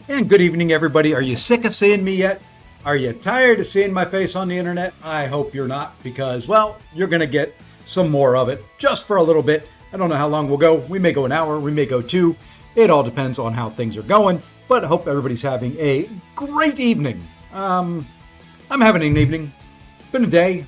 And good evening, everybody. Are you sick of seeing me yet? Are you tired of seeing my face on the internet? I hope you're not, because, well, you're going to get some more of it just for a little bit. I don't know how long we'll go. We may go an hour, we may go two. It all depends on how things are going, but I hope everybody's having a great evening. I'm having an evening. It's been a day.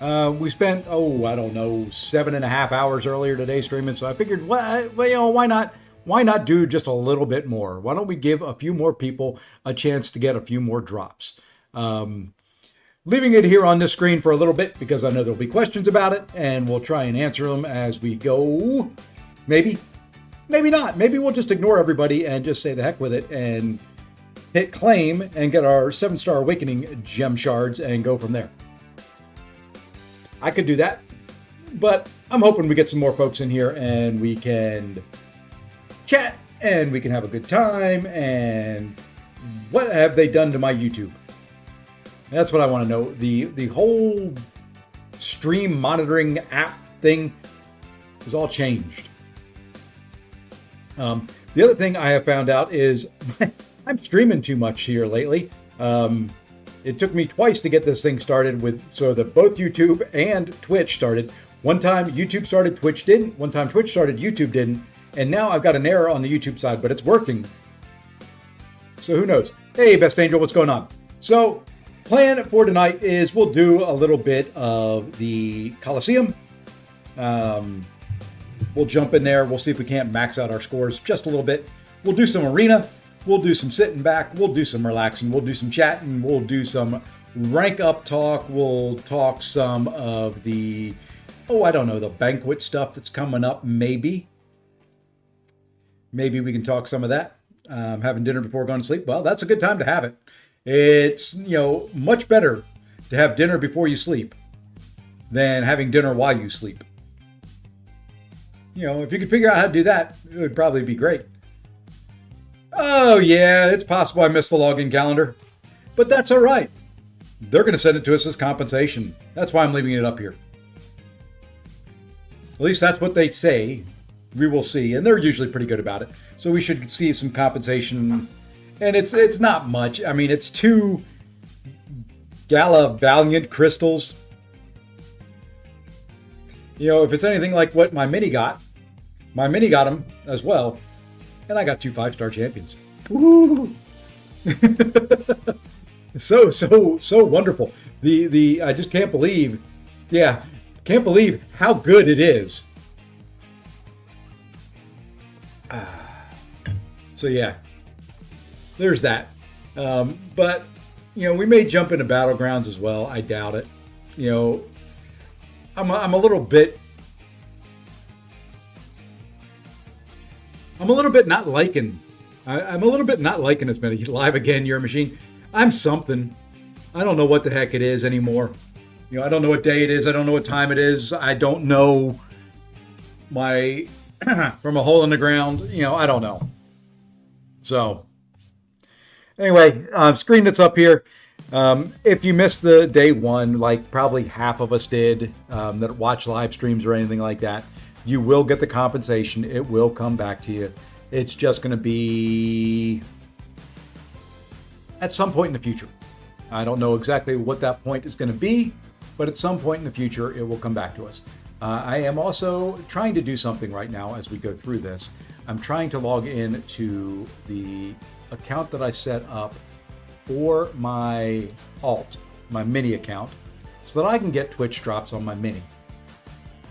We spent, I don't know, 7.5 hours earlier today streaming, so I figured, why not? Why not do just a little bit more? Why don't we give a few more people a chance to get a few more drops? Leaving it here on this screen for a little bit because I know there'll be questions about it, and we'll try and answer them as we go. Maybe not. Maybe we'll just ignore everybody and just say the heck with it and hit claim and get our 7-star awakening gem shards and go from there. I could do that, but I'm hoping we get some more folks in here and we can chat and we can have a good time. And what have they done to my YouTube? That's what I want to know. The whole stream monitoring app thing is all changed. The other thing I have found out is I'm streaming too much here lately. It took me twice to get this thing started so that both YouTube and Twitch started. One time YouTube started, Twitch didn't. One time Twitch started, YouTube didn't. And now I've got an error on the YouTube side, but it's working. So who knows? Hey, Best Angel, what's going on? So plan for tonight is we'll do a little bit of the Coliseum. We'll jump in there. We'll see if we can't max out our scores just a little bit. We'll do some arena. We'll do some sitting back. We'll do some relaxing. We'll do some chatting. We'll do some rank up talk. We'll talk some of the, the banquet stuff that's coming up, maybe. Maybe we can talk some of that. Having dinner before going to sleep. Well, that's a good time to have it. It's, much better to have dinner before you sleep than having dinner while you sleep. If you could figure out how to do that, it would probably be great. Oh, yeah, it's possible I missed the login calendar. But that's all right. They're going to send it to us as compensation. That's why I'm leaving it up here. At least that's what they say. We will see. And they're usually pretty good about it. So we should see some compensation. And it's not much. I mean, it's 2 Gala Valiant crystals. If it's anything like what my mini got them as well. And I got 2 5-star champions. Woo! so wonderful. I just can't believe, can't believe how good it is. So yeah, there's that. But we may jump into battlegrounds as well. I doubt it. I'm a little bit not liking. I'm a little bit not liking this many live again. Your machine. I'm something. I don't know what the heck it is anymore. I don't know what day it is. I don't know what time it is. I don't know my from a hole in the ground. I don't know. So anyway, screen that's up here. If you missed the day one, like probably half of us did, that watch live streams or anything like that, you will get the compensation. It will come back to you. It's just going to be at some point in the future. I don't know exactly what that point is going to be, but at some point in the future, it will come back to us. I am also trying to do something right now as we go through this. I'm trying to log in to the account that I set up for my alt, my mini account, so that I can get Twitch drops on my mini.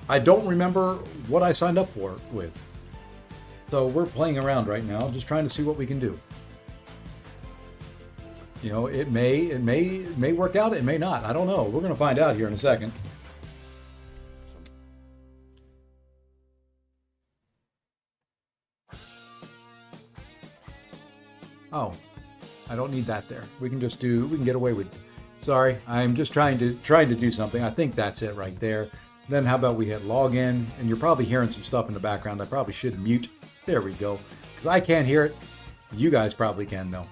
I don't remember what I signed up for with. So we're playing around right now, just trying to see what we can do. It may work out, it may not. I don't know. We're going to find out here in a second. Oh, I don't need that there. We can get away with. Sorry, I'm just trying to do something. I think that's it right there. Then how about we hit login? And you're probably hearing some stuff in the background. I probably should mute. There we go. Because I can't hear it. You guys probably can though.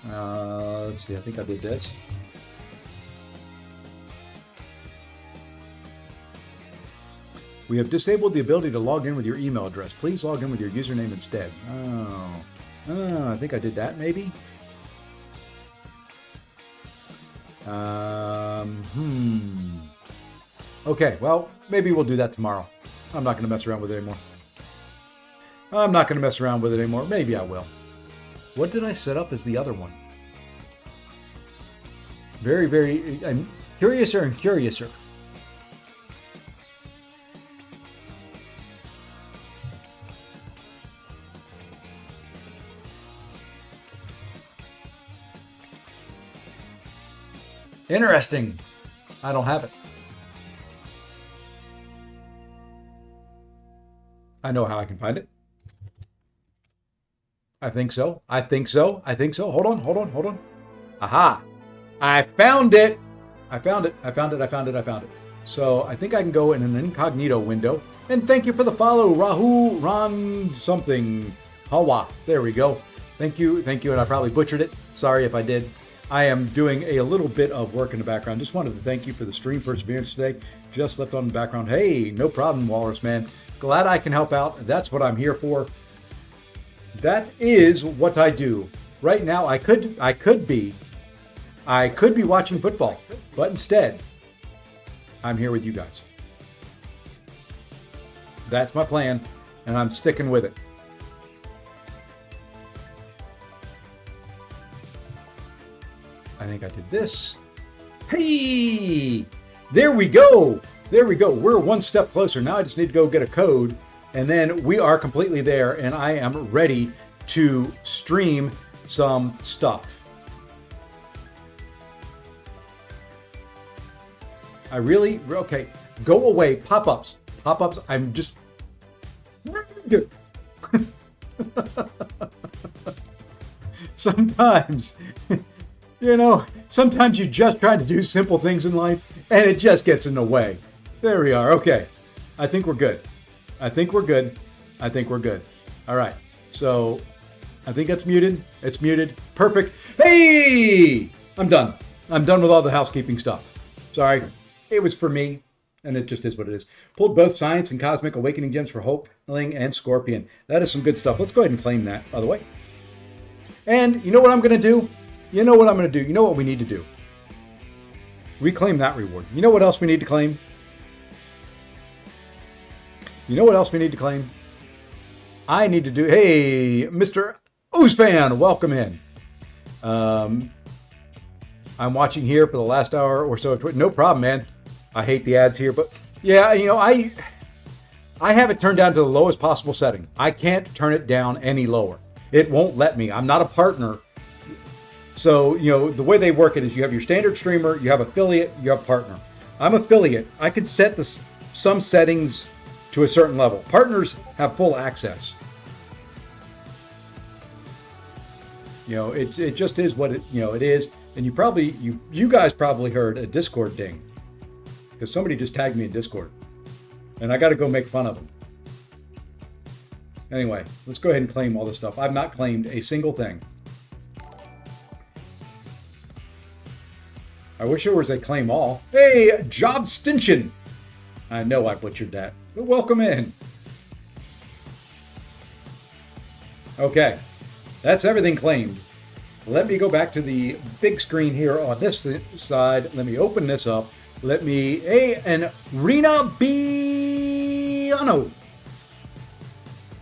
Let's see. I think I did this. We have disabled the ability to log in with your email address. Please log in with your username instead. Oh, I think I did that maybe. Okay, well, maybe we'll do that tomorrow. I'm not going to mess around with it anymore. Maybe I will. What did I set up as the other one? I'm curiouser and curiouser. Interesting. I don't have it. I know how I can find it. I think so. Hold on. Aha. I found it. I found it. So I think I can go in an incognito window. And thank you for the follow, Rahu Ron something. Hawa. There we go. Thank you. And I probably butchered it. Sorry if I did. I am doing a little bit of work in the background. Just wanted to thank you for the stream perseverance today. Just left on the background. Hey, no problem, Walrus man. Glad I can help out. That's what I'm here for. That is what I do. Right now, I could be watching football, but instead, I'm here with you guys. That's my plan, and I'm sticking with it. I think I did this. Hey! There we go. We're one step closer. Now I just need to go get a code, and then we are completely there, and I am ready to stream some stuff. Okay, go away. Pop-ups. I'm just... Sometimes... sometimes you're just trying to do simple things in life, and it just gets in the way. There we are. Okay. I think we're good. All right. So, I think that's muted. It's muted. Perfect. Hey! I'm done with all the housekeeping stuff. Sorry. It was for me, and it just is what it is. Pulled both Science and Cosmic Awakening gems for Hulkling and Scorpion. That is some good stuff. Let's go ahead and claim that, by the way. And you know what I'm going to do? You know what we need to do? Reclaim that reward. You know what else we need to claim? I need to do... Hey, Mr. Oozfan, welcome in. I'm watching here for the last hour or so. No problem, man. I hate the ads here, but yeah, I have it turned down to the lowest possible setting. I can't turn it down any lower. It won't let me. I'm not a partner. So, the way they work it is you have your standard streamer, you have affiliate, you have partner. I'm affiliate. I can set some settings to a certain level. Partners have full access. It just is what it is. And you guys probably heard a Discord ding because somebody just tagged me in Discord, and I got to go make fun of them. Anyway, let's go ahead and claim all this stuff. I've not claimed a single thing. I wish there was a claim all. Hey, Job Stinchen. I know I butchered that, but welcome in. Okay, that's everything claimed. Let me go back to the big screen here on this side. Let me open this up. And Rena Biano.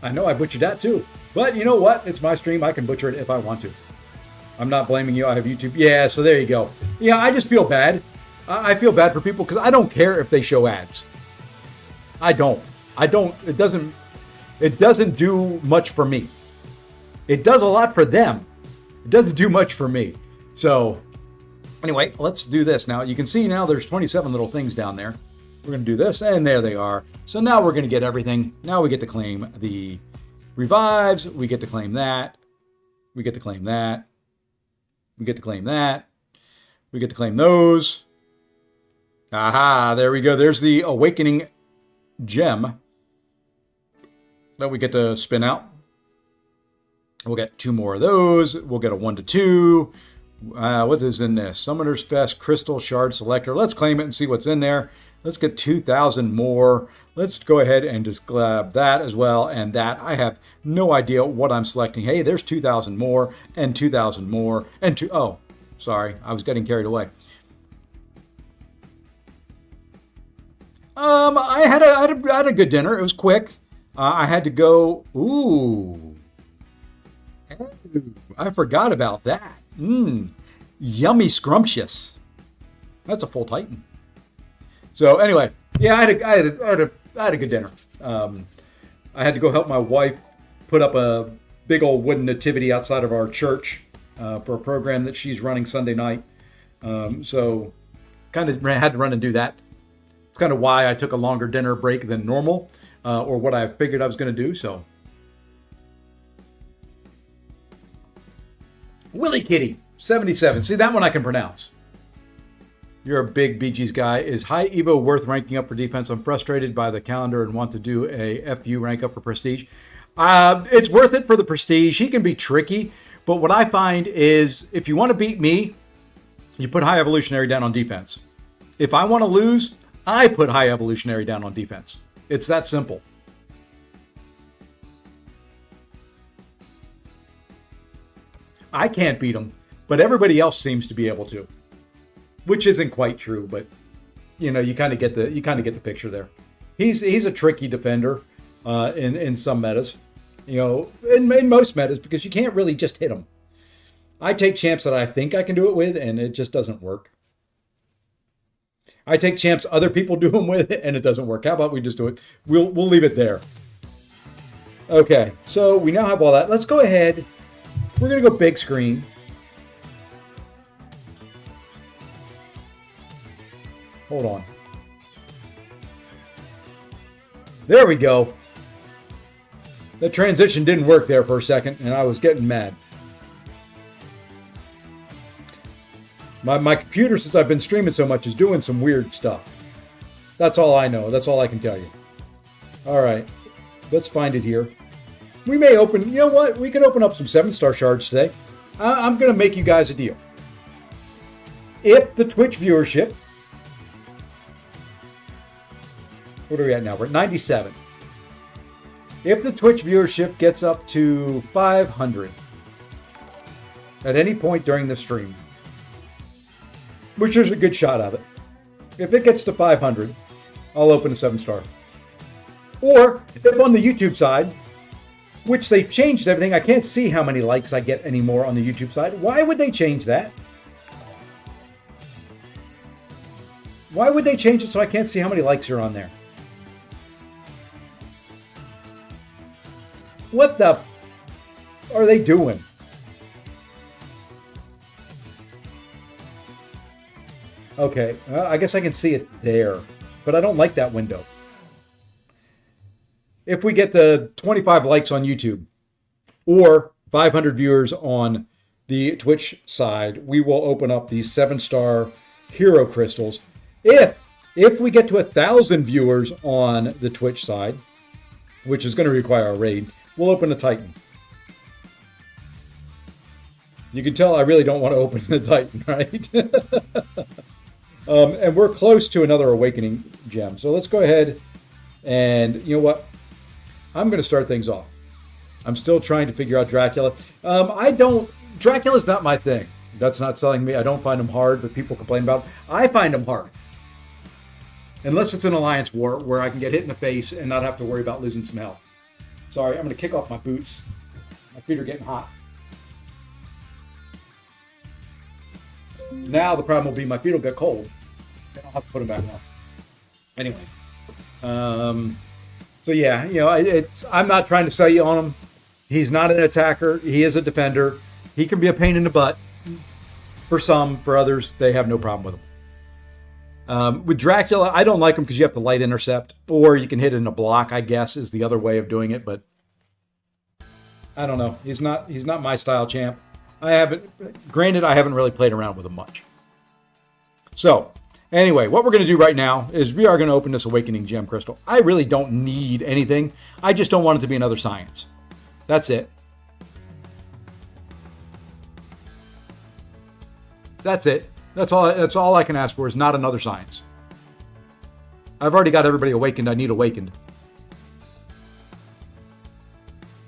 I know I butchered that too, but you know what? It's my stream. I can butcher it if I want to. I'm not blaming you. I have YouTube. Yeah, so there you go. Yeah, I just feel bad. I feel bad for people because I don't care if they show ads. I don't. It doesn't do much for me. It does a lot for them. It doesn't do much for me. So anyway, let's do this now. You can see now there's 27 little things down there. We're going to do this, and there they are. So now we're going to get everything. Now we get to claim the revives. We get to claim that. We get to claim that. We get to claim that. We get to claim those. Aha, there we go. There's the Awakening gem that we get to spin out. We'll get 2 more of those. We'll get a 1 to 2. What is in this? Summoner's Fest, Crystal Shard Selector. Let's claim it and see what's in there. Let's get 2,000 more. Let's go ahead and just grab that as well. And that, I have no idea what I'm selecting. Hey, there's 2,000 more and 2,000 more and two. Oh, sorry. I was getting carried away. I had a good dinner. It was quick. I had to go. Ooh, I forgot about that. Yummy scrumptious. That's a full Titan. So anyway, yeah, I had a good dinner. I had to go help my wife put up a big old wooden nativity outside of our church for a program that she's running Sunday night. So kind of had to run and do that. It's kind of why I took a longer dinner break than normal, or what I figured I was going to do. So Willie Kitty 77. See, that one I can pronounce. You're a big Bee Gees guy. Is high Evo worth ranking up for defense? I'm frustrated by the calendar and want to do a FU rank up for prestige. It's worth it for the prestige. He can be tricky, but what I find is if you want to beat me, you put high evolutionary down on defense. If I want to lose, I put high evolutionary down on defense. It's that simple. I can't beat him, but everybody else seems to be able to. Which isn't quite true, but you kind of get the picture there. He's a tricky defender in some metas, in most metas, because you can't really just hit him. I take champs that I think I can do it with, and it just doesn't work. I take champs other people do them with, and it doesn't work. How about we just do it? We'll leave it there. Okay, so we now have all that. Let's go ahead. We're gonna go big screen. Hold on. There we go. The transition didn't work there for a second, and I was getting mad. My computer, since I've been streaming so much, is doing some weird stuff. That's all I know. That's all I can tell you. All right. Let's find it here. We may open... You know what? We could open up some 7-star shards today. I'm going to make you guys a deal. If the Twitch viewership... What are we at now? We're at 97. If the Twitch viewership gets up to 500 at any point during the stream, which there's a good shot of it, if it gets to 500, I'll open a 7-star. Or if on the YouTube side, which they changed everything, I can't see how many likes I get anymore on the YouTube side. Why would they change that? Why would they change it so I can't see how many likes are on there? What the are they doing? Okay, I guess I can see it there, but I don't like that window. If we get the 25 likes on YouTube or 500 viewers on the Twitch side, we will open up these 7-star hero crystals. If we get to 1,000 viewers on the Twitch side, which is going to require a raid, we'll open a Titan. You can tell I really don't want to open the Titan, right? And we're close to another Awakening gem. So let's go ahead and, you know what? I'm going to start things off. I'm still trying to figure out Dracula. Dracula's not my thing. That's not selling me. I don't find him hard, but people complain about him. I find him hard. Unless it's an alliance war where I can get hit in the face and not have to worry about losing some health. Sorry, I'm going to kick off my boots. My feet are getting hot. Now the problem will be my feet will get cold. Then I'll have to put them back on. Anyway. So yeah, I'm not trying to sell you on him. He's not an attacker. He is a defender. He can be a pain in the butt. For some, for others, they have no problem with him. With Dracula, I don't like him because you have to light intercept, or you can hit in a block, I guess, is the other way of doing it, but I don't know. He's not my style champ. I haven't really played around with him much. So, anyway, what we're going to do right now is we are going to open this Awakening Gem Crystal. I really don't need anything. I just don't want it to be another science. That's it. That's it. That's all I can ask for is not another science. I've already got everybody awakened. I need awakened.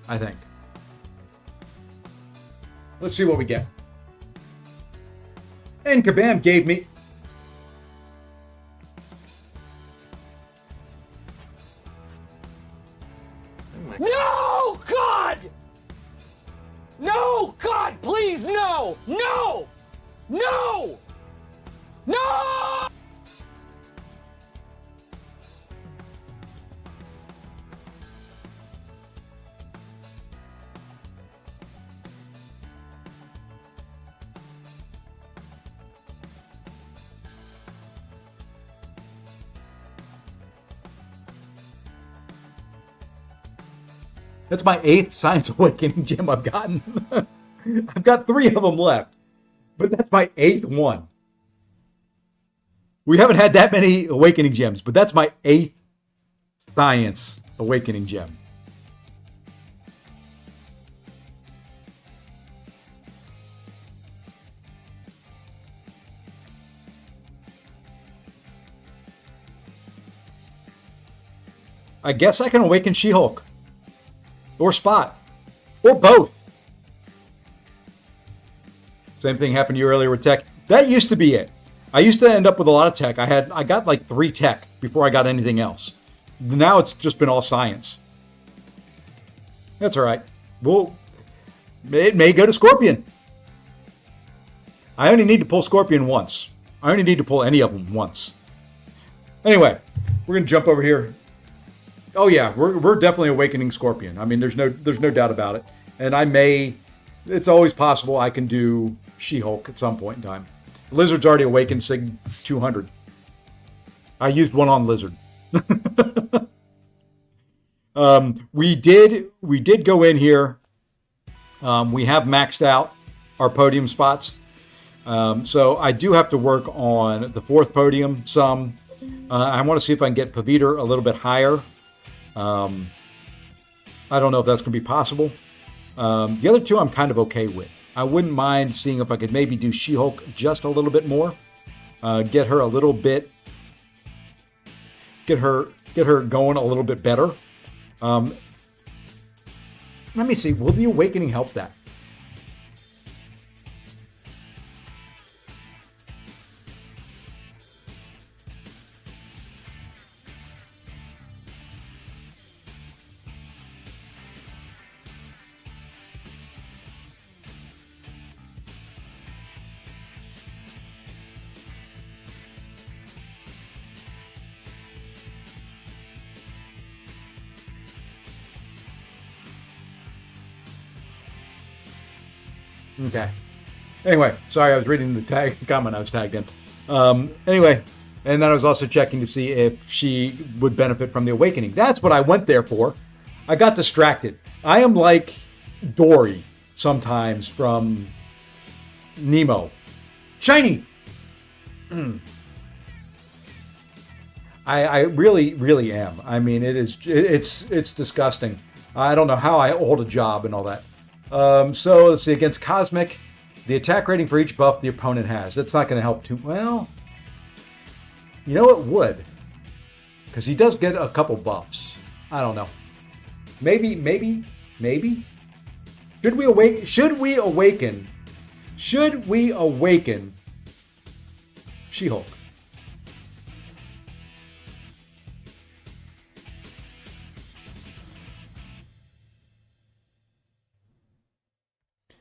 I think. Let's see what we get. And Kabam gave me... No, God! No, God, please, no! No! No! No! That's my 8th Science Awakening gem I've gotten. I've got 3 of them left. But that's my 8th one. We haven't had that many Awakening gems, but that's my 8th Science Awakening gem. I guess I can awaken She-Hulk. Or Spot. Or both. Same thing happened to you earlier with tech. That used to be it. I used to end up with a lot of tech. I got like 3 tech before I got anything else. Now it's just been all science. That's all right. Well, it may go to Scorpion. I only need to pull Scorpion once. I only need to pull any of them once. Anyway, we're going to jump over here. Oh yeah, we're definitely awakening Scorpion. I mean, there's no doubt about it. And it's always possible I can do She-Hulk at some point in time. Lizard's already awakened Sig 200. I used one on Lizard. We did go in here. We have maxed out our podium spots. So I do have to work on the 4th podium some. I want to see if I can get Paviter a little bit higher. I don't know if that's going to be possible. The other 2 I'm kind of okay with. I wouldn't mind seeing if I could maybe do She-Hulk just a little bit more. Get her a little bit... Get her going a little bit better. Let me see. Will the Awakening help that? Okay. Anyway, sorry, I was reading the comment I was tagged in. Anyway, and then I was also checking to see if she would benefit from the Awakening. That's what I went there for. I got distracted. I am like Dory sometimes from Nemo. Shiny! I really, really am. I mean, it's disgusting. I don't know how I hold a job and all that. So let's see, against Cosmic, the attack rating for each buff the opponent has. That's not going to help too well. You know, it would, because he does get a couple buffs. I don't know. Maybe. Should we awaken She-Hulk?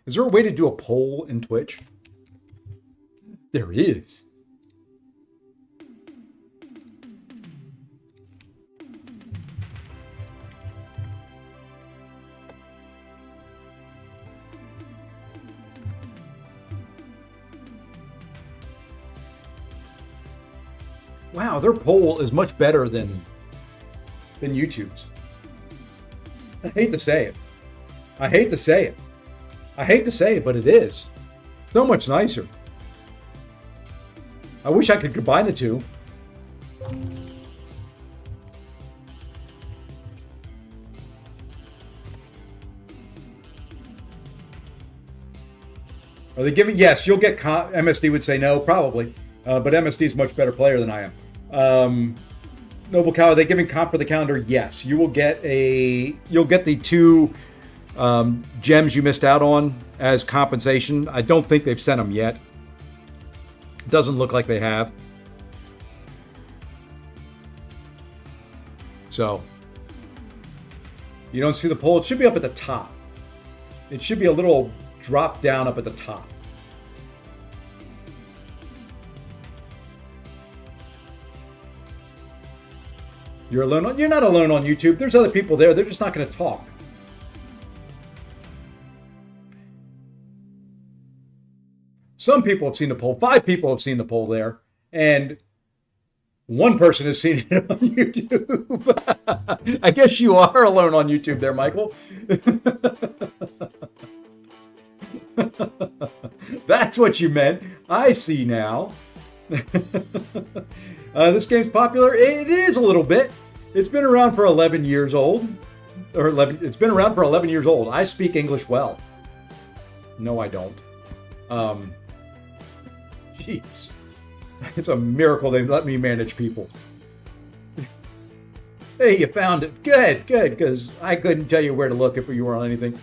Is there a way to do a poll in Twitch? There is. Wow, their poll is much better than YouTube's. I hate to say it. I hate to say it, but it is. So much nicer. I wish I could combine the two. Are they giving? Yes, you'll get. MSD would say no, probably. But MSD is a much better player than I am. Noble Cow, are they giving comp for the calendar? Yes. You'll get the 2 gems you missed out on as compensation. I don't think they've sent them yet. Doesn't look like they have. So, you don't see the poll. It should be up at the top. It should be a little drop down up at the top. You're alone. You're not alone on YouTube. There's other people there. They're just not going to talk. Some people have seen the poll. 5 people have seen the poll there. And 1 person has seen it on YouTube. I guess you are alone on YouTube there, Michael. That's what you meant. I see now. This game's popular. It is a little bit. It's been around for 11 years old. It's been around for 11 years old. I speak English well. No, I don't. Jeez. It's a miracle they let me manage people. Hey, you found it. Good, because I couldn't tell you where to look if you were on anything.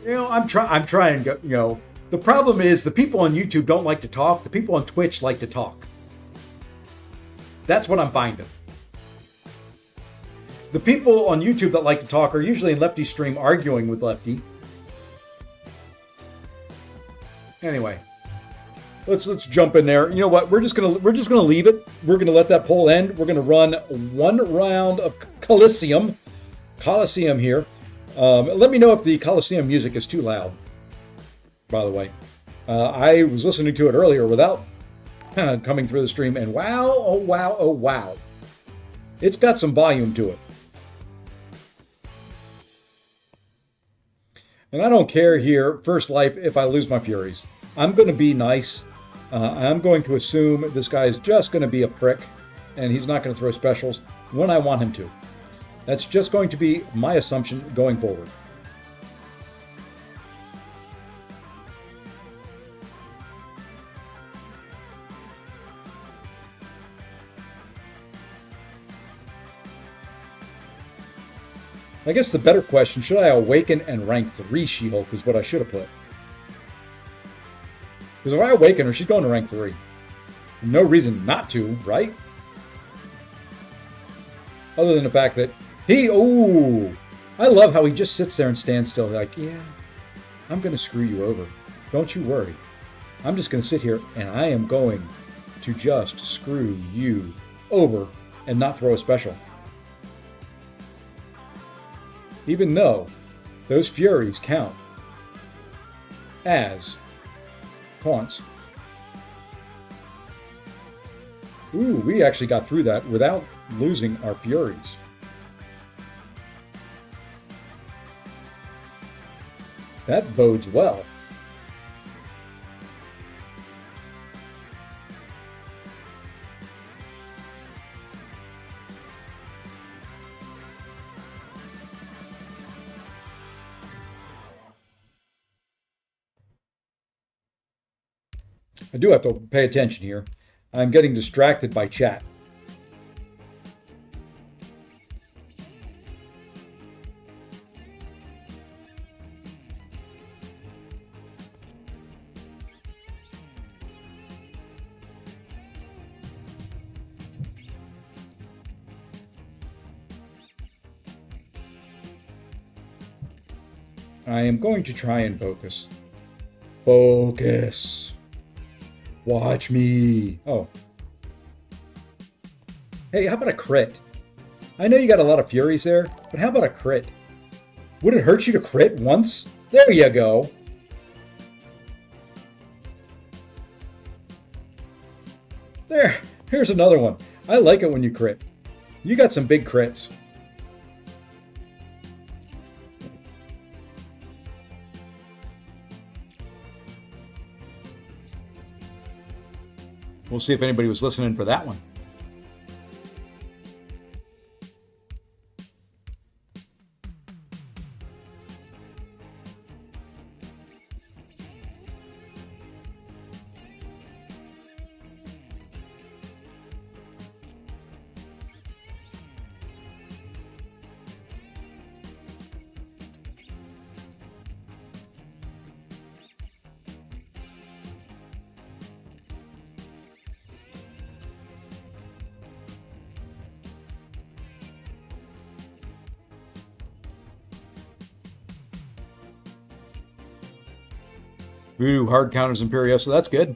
You know, I'm trying, you know. The problem is the people on YouTube don't like to talk. The people on Twitch like to talk. That's what I'm finding. The people on YouTube that like to talk are usually in Lefty's stream arguing with Lefty. Anyway, let's jump in there. You know what? We're just gonna leave it. We're gonna let that poll end. We're gonna run 1 round of Coliseum here. Let me know if the Coliseum music is too loud. By the way, I was listening to it earlier without coming through the stream, and wow, oh wow, oh wow, it's got some volume to it. And I don't care here, First Life, if I lose my Furies. I'm going to be nice. I'm going to assume this guy is just going to be a prick, and he's not going to throw specials when I want him to. That's just going to be my assumption going forward. I guess the better question, should I awaken and rank 3 She-Hulk is what I should have put. Because if I awaken her, she's going to rank 3. No reason not to, right? Other than the fact that I love how he just sits there and stands still like, yeah, I'm going to screw you over. Don't you worry. I'm just going to sit here and I am going to just screw you over and not throw a special. Even though those Furies count as taunts. Ooh, we actually got through that without losing our Furies. That bodes well. I do have to pay attention here. I'm getting distracted by chat. I am going to try and focus. Focus. Watch me. Oh. Hey, how about a crit? I know you got a lot of Furies there, but how about a crit? Would it hurt you to crit once? There you go. Here's another one. I like it when you crit. You got some big crits. We'll see if anybody was listening for that one. Voodoo hard counters Imperio, so that's good.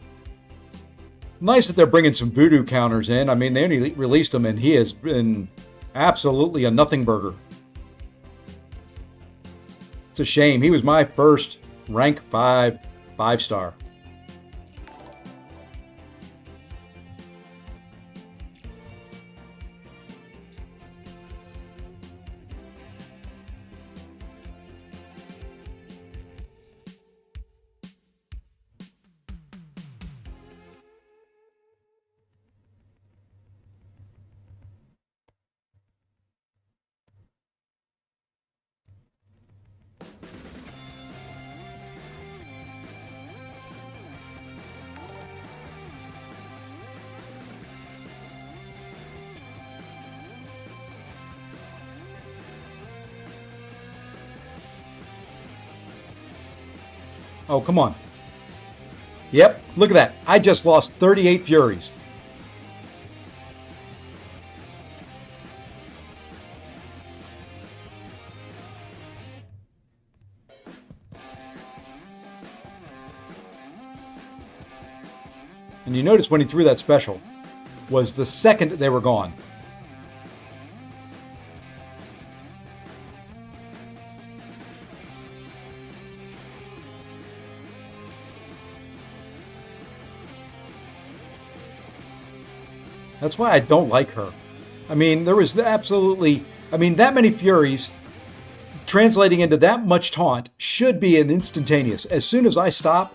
Nice that they're bringing some Voodoo counters in. I mean, they only released him, and he has been absolutely a nothing burger. It's a shame. He was my first rank 5 star. Oh, come on. Yep, look at that. I just lost 38 Furies. And you notice when he threw that special was the second they were gone. That's why I don't like her. I mean, there was absolutely, that many Furies translating into that much taunt should be an instantaneous. As soon as I stop,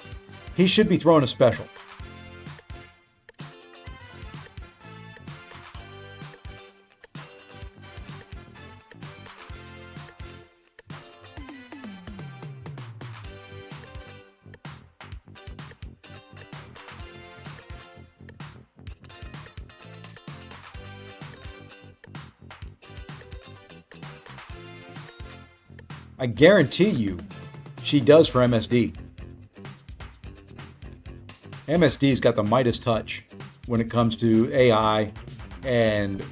he should be throwing a special. I guarantee you she does for MSD. MSD's got the Midas touch when it comes to AI and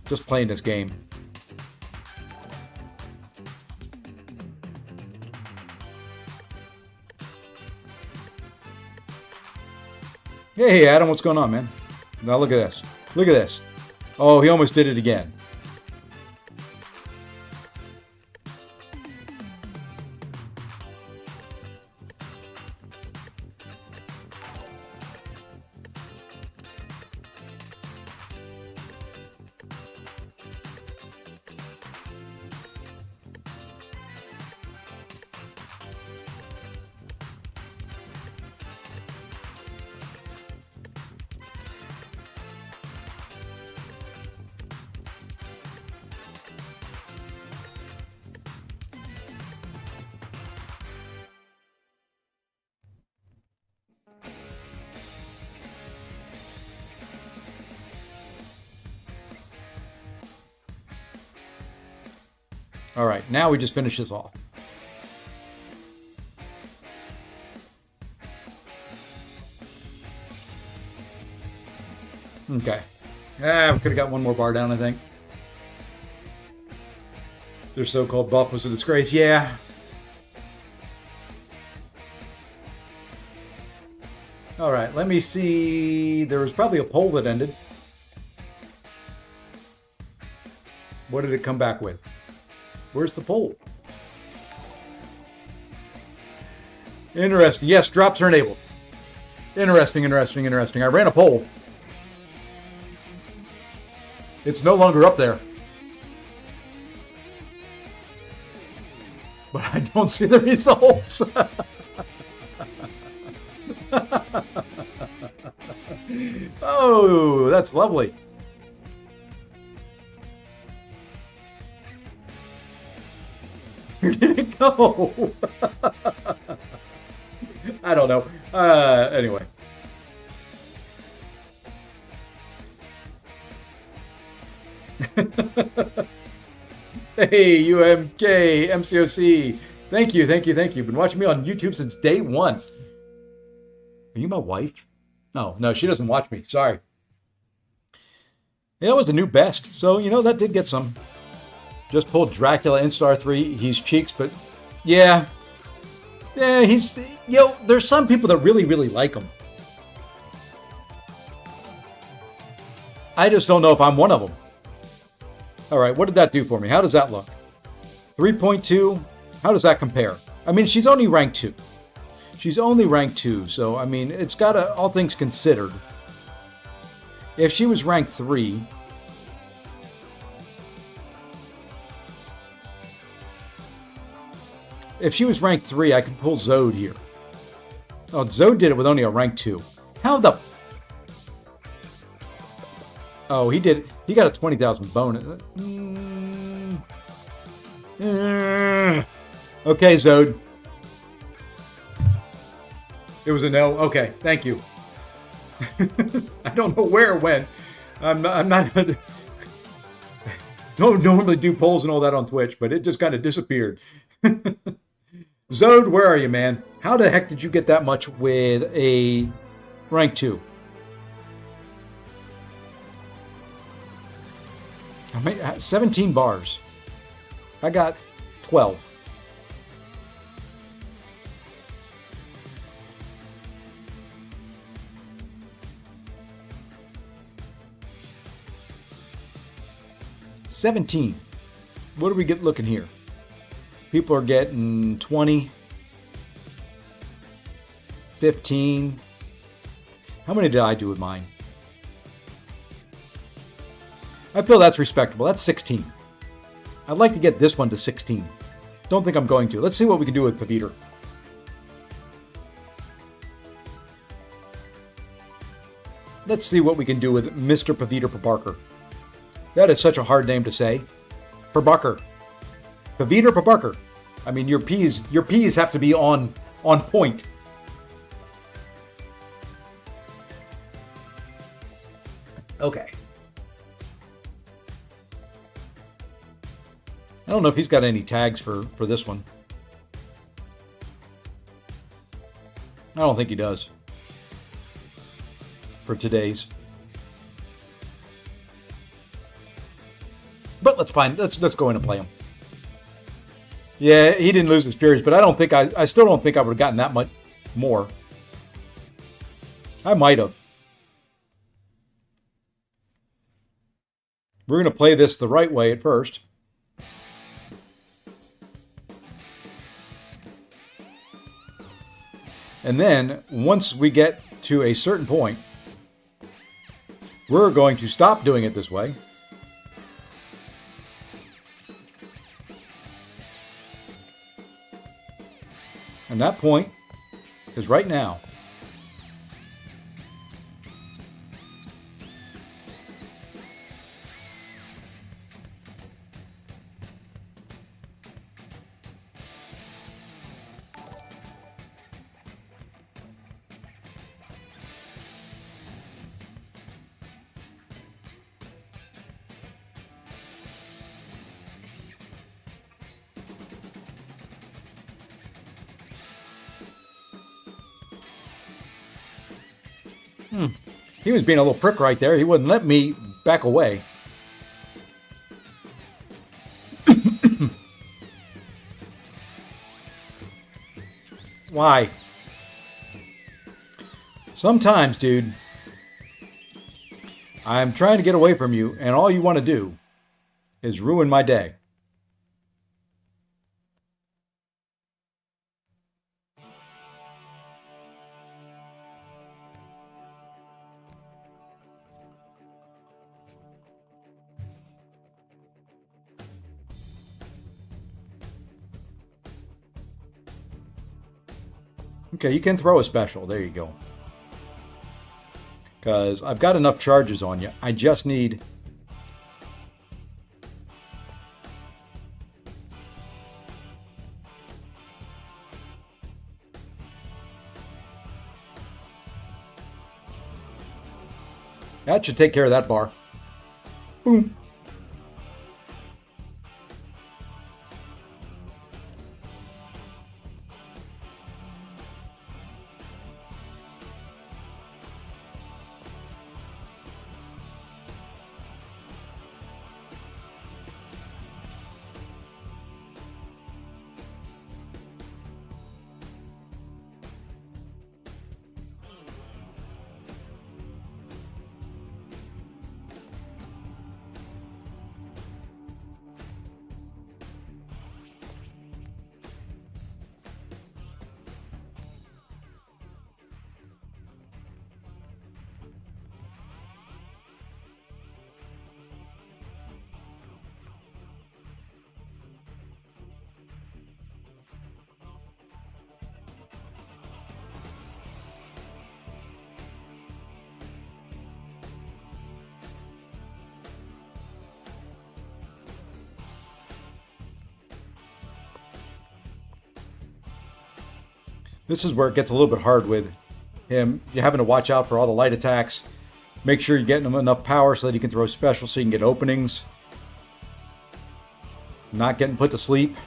just playing this game. Hey, Adam, what's going on, man? Now look at this. Look at this. Oh, he almost did it again. All right, now we just finish this off. Okay. We could have got one more bar down, I think. Their so-called buff was a disgrace. Yeah. All right, let me see. There was probably a poll that ended. What did it come back with? Where's the poll? Interesting. Yes, drops are enabled. Interesting. I ran a poll. It's no longer up there. But I don't see the results. Oh, that's lovely. Where did it go? I don't know. Anyway. Hey, UMK, MCOC. Thank you. Been watching me on YouTube since day one. Are you my wife? No, she doesn't watch me. Sorry. That was the new best. So, that did get some. Just pulled Dracula in Star 3. He's cheeks, but yeah. Yeah, he's, there's some people that really, really like him. I just don't know if I'm one of them. All right, what did that do for me? How does that look? 3.2, how does that compare? I mean, she's only ranked 2. She's only ranked 2, so, I mean, it's got to, all things considered. If she was ranked 3, I could pull Zode here. Oh, Zode did it with only a rank 2. How the... Oh, he did. He got a 20,000 bonus. Okay, Zode. It was a no. Okay, thank you. I don't know where it went. I'm not don't normally do polls and all that on Twitch, but it just kind of disappeared. Zode, where are you, man? How the heck did you get that much with a rank 2? I mean, 17 bars. I got 12. $17. What do we get looking here? People are getting 20, 15. How many did I do with mine? I feel that's respectable. That's 16. I'd like to get this one to 16. Don't think I'm going to. Let's see what we can do with Paviter. Let's see what we can do with Mr. Paviter Pabarkar. That is such a hard name to say. Pabarkar. Paviter Pabarkar. I mean, your P's have to be on point. Okay. I don't know if he's got any tags for this one. I don't think he does. For today's. But let's go in and play him. Yeah, he didn't lose his Furies, but I still don't think I would have gotten that much more. I might have. We're going to play this the right way at first. And then, once we get to a certain point, we're going to stop doing it this way. And that point is right now. He was being a little prick right there. He wouldn't let me back away. Why? Sometimes, dude, I'm trying to get away from you, and all you want to do is ruin my day. Okay, you can throw a special. There you go. Because I've got enough charges on you. I just need... That should take care of that bar. Boom. This is where it gets a little bit hard with him. You're having to watch out for all the light attacks. Make sure you're getting him enough power so that he can throw special so you can get openings. Not getting put to sleep.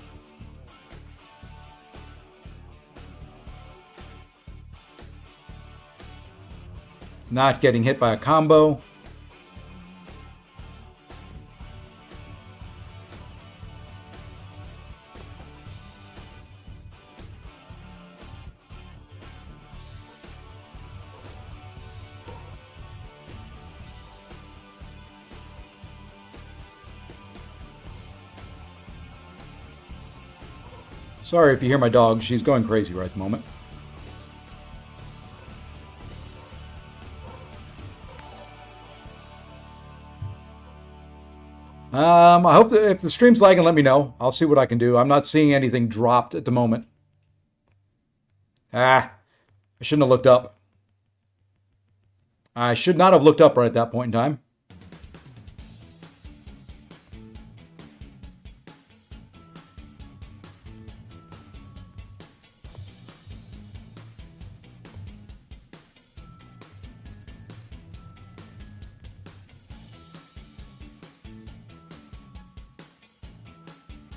Not getting hit by a combo. Sorry if you hear my dog. She's going crazy right at the moment. I hope that if the stream's lagging, let me know. I'll see what I can do. I'm not seeing anything dropped at the moment. I shouldn't have looked up. I should not have looked up right at that point in time.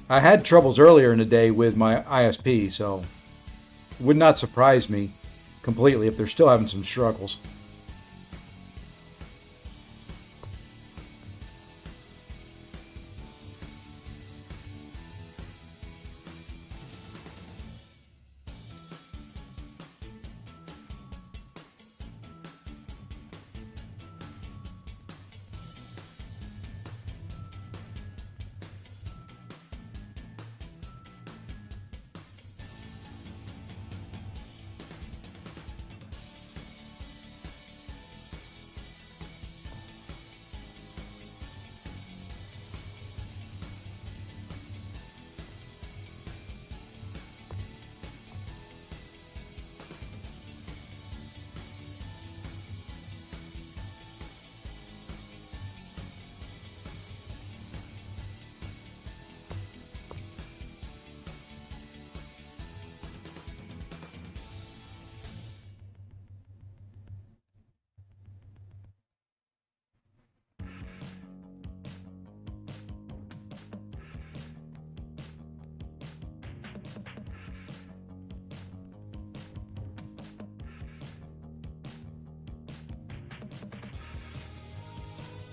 I had troubles earlier in the day with my ISP, so it would not surprise me completely if they're still having some struggles.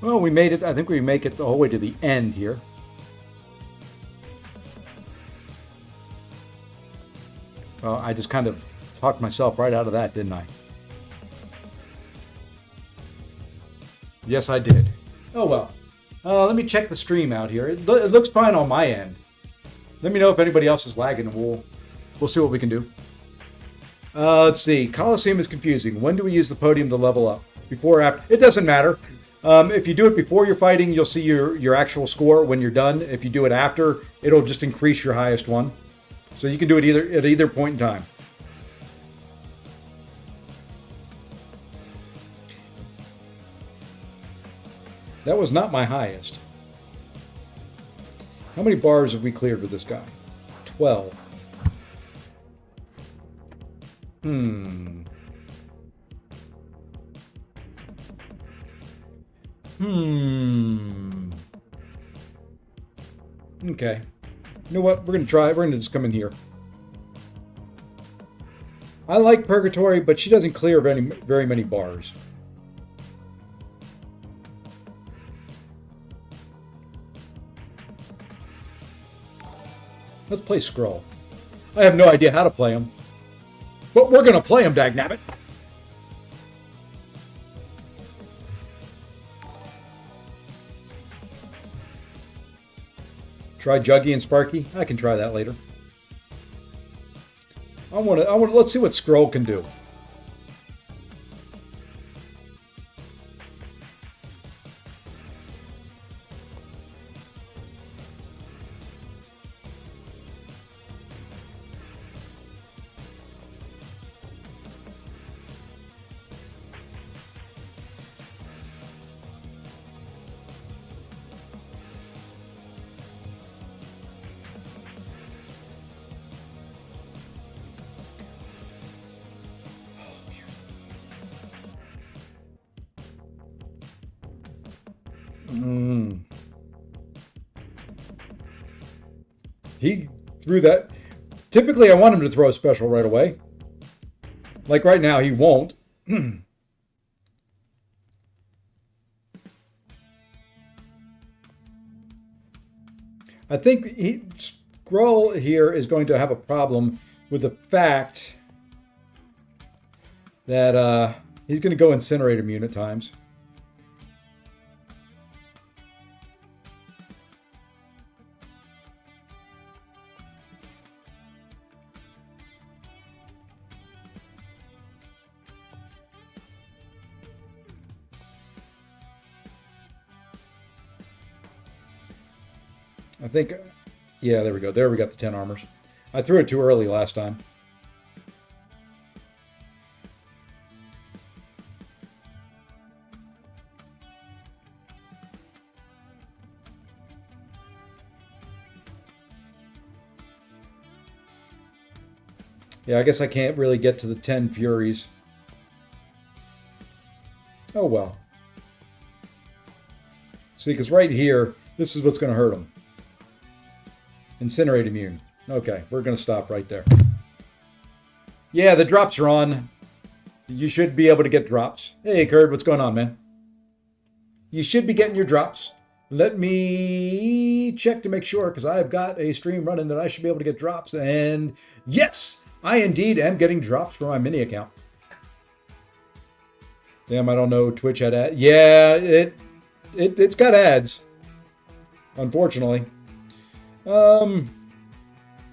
Well, we made it. I think we make it the whole way to the end here. Well, I just kind of talked myself right out of that, didn't I? Yes, I did. Oh, well. Let me check the stream out here. It looks fine on my end. Let me know if anybody else is lagging, and we'll see what we can do. Let's see. Coliseum is confusing. When do we use the podium to level up? Before or after? It doesn't matter. If you do it before you're fighting, you'll see your actual score when you're done. If you do it after, it'll just increase your highest one. So you can do it at either point in time. That was not my highest. How many bars have we cleared with this guy? 12. Okay. You know what? We're going to try it. We're going to just come in here. I like Purgatory, but she doesn't clear very many bars. Let's play Skrull. I have no idea how to play him. But we're going to play him, dagnabbit. Try Juggy and Sparky. I can try that later. Let's see what Skrull can do. He threw that. Typically, I want him to throw a special right away. Like right now, he won't. I think Scroll here is going to have a problem with the fact that he's going to go Incinerate Immune at times. I think, yeah, there we go. There we got the 10 armors. I threw it too early last time. Yeah, I guess I can't really get to the 10 Furies. Oh, well. See, because right here, this is what's going to hurt him. Incinerate Immune. Okay, we're going to stop right there. Yeah, the drops are on. You should be able to get drops. Hey, Curd, what's going on, man? You should be getting your drops. Let me check to make sure, because I've got a stream running that I should be able to get drops. And yes, I indeed am getting drops for my mini account. Damn, I don't know. Twitch had ads. Yeah, it's got ads, unfortunately. The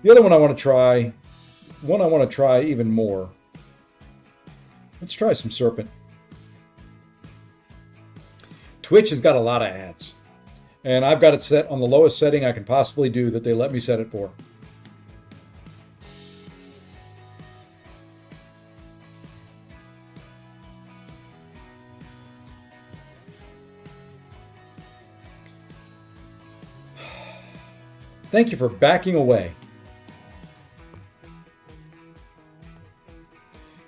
other one I want to try, even more. Let's try some Serpent. Twitch has got a lot of ads, and I've got it set on the lowest setting I can possibly do that they let me set it for. Thank you for backing away.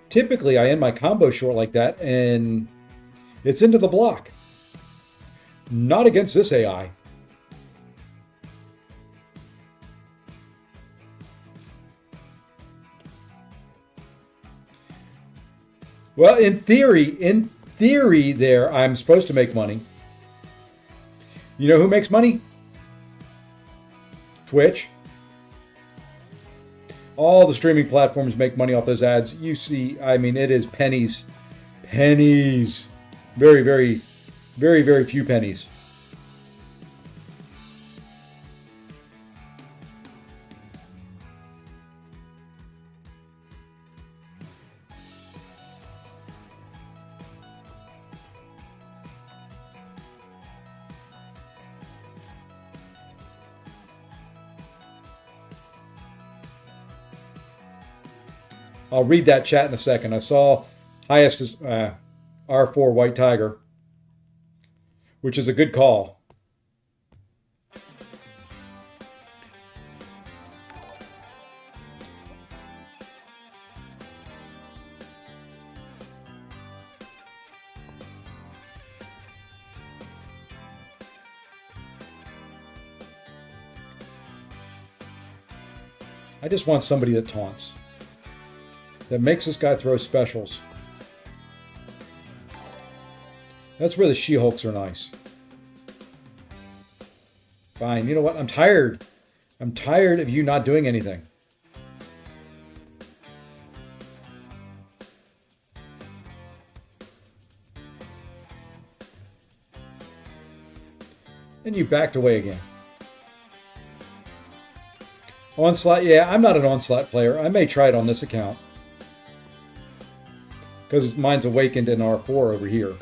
Typically, I end my combo short like that, and it's into the block. Not against this AI. Well, in theory there, I'm supposed to make money. You know who makes money? Twitch. All the streaming platforms make money off those ads. You see, I mean, it is pennies. Pennies. Very, very, very, very few pennies. I'll read that chat in a second. I saw highest is R4 White Tiger, which is a good call. I just want somebody that taunts. That makes this guy throw specials. That's where the She-Hulks are nice. Fine, you know what? I'm tired. I'm tired of you not doing anything. And you backed away again. Onslaught, yeah, I'm not an Onslaught player. I may try it on this account. Because mine's awakened in R4 over here.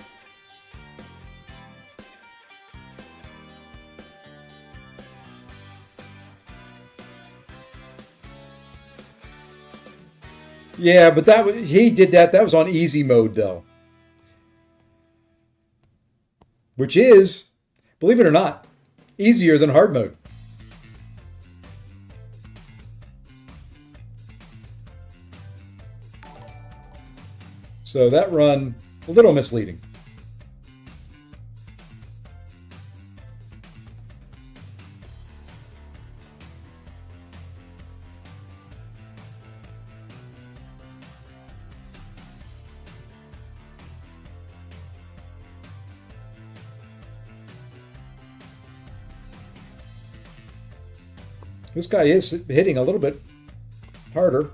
Yeah, but he did that. That was on easy mode, though. Which is, believe it or not, easier than hard mode. So that run, a little misleading. This guy is hitting a little bit harder.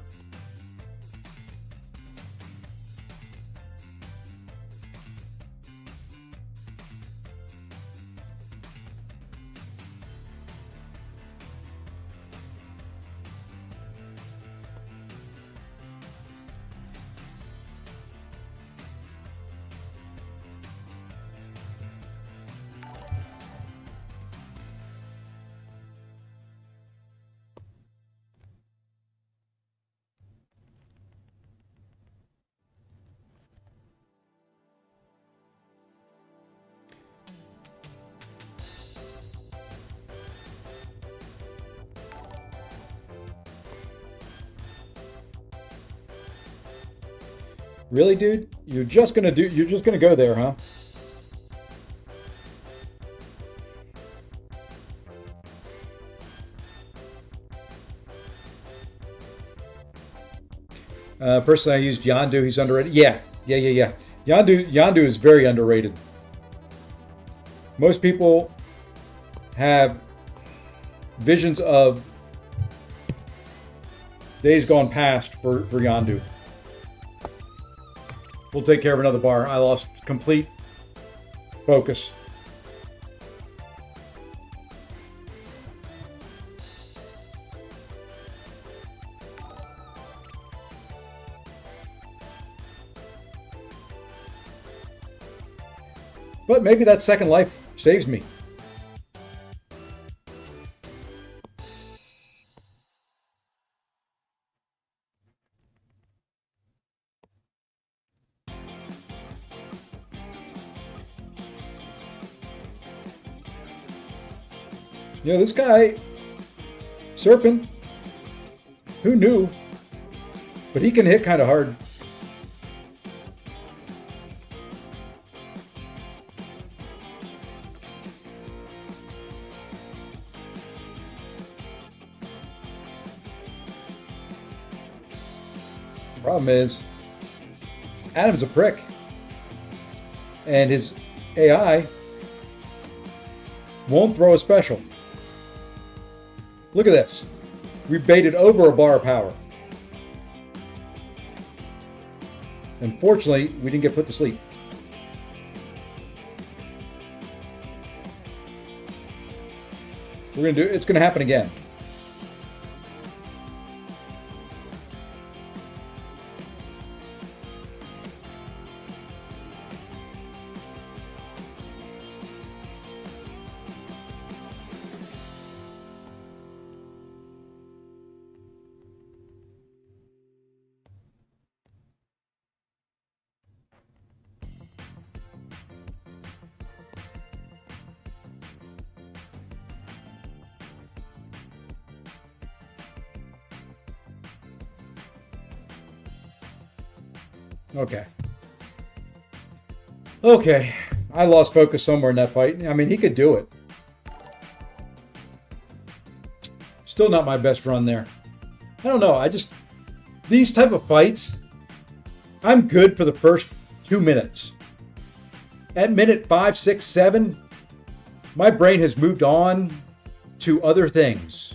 Really, dude? You're just gonna go there, huh? Personally, I used Yondu. He's underrated. Yeah. Yondu is very underrated. Most people have visions of days gone past for Yondu. We'll take care of another bar. I lost complete focus. But maybe that second life saves me. You know, this guy, Serpent, who knew? But he can hit kind of hard. Problem is, Adam's a prick. And his AI won't throw a special. Look at this. We baited over a bar of power. Unfortunately, we didn't get put to sleep. It's gonna happen again. Okay. I lost focus somewhere in that fight. I mean, he could do it. Still not my best run there. I don't know. These type of fights, I'm good for the first 2 minutes. At minute 5, 6, 7, my brain has moved on to other things.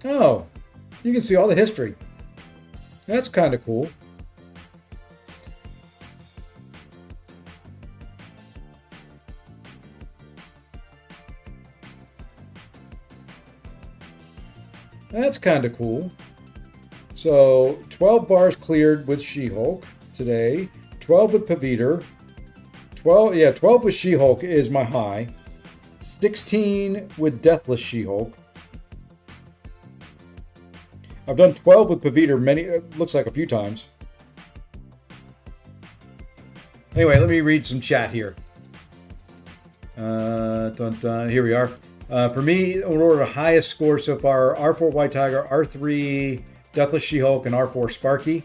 Oh, you can see all the history. That's kind of cool. That's kind of cool. So 12 bars cleared with She-Hulk today. 12 with Paviter. 12 with She-Hulk is my high. 16 with Deathless She-Hulk. I've done 12 with Paviter looks like a few times. Anyway, let me read some chat here. Here we are. For me, in order of highest score so far, R4 White Tiger, R3 Deathless She-Hulk, and R4 Sparky.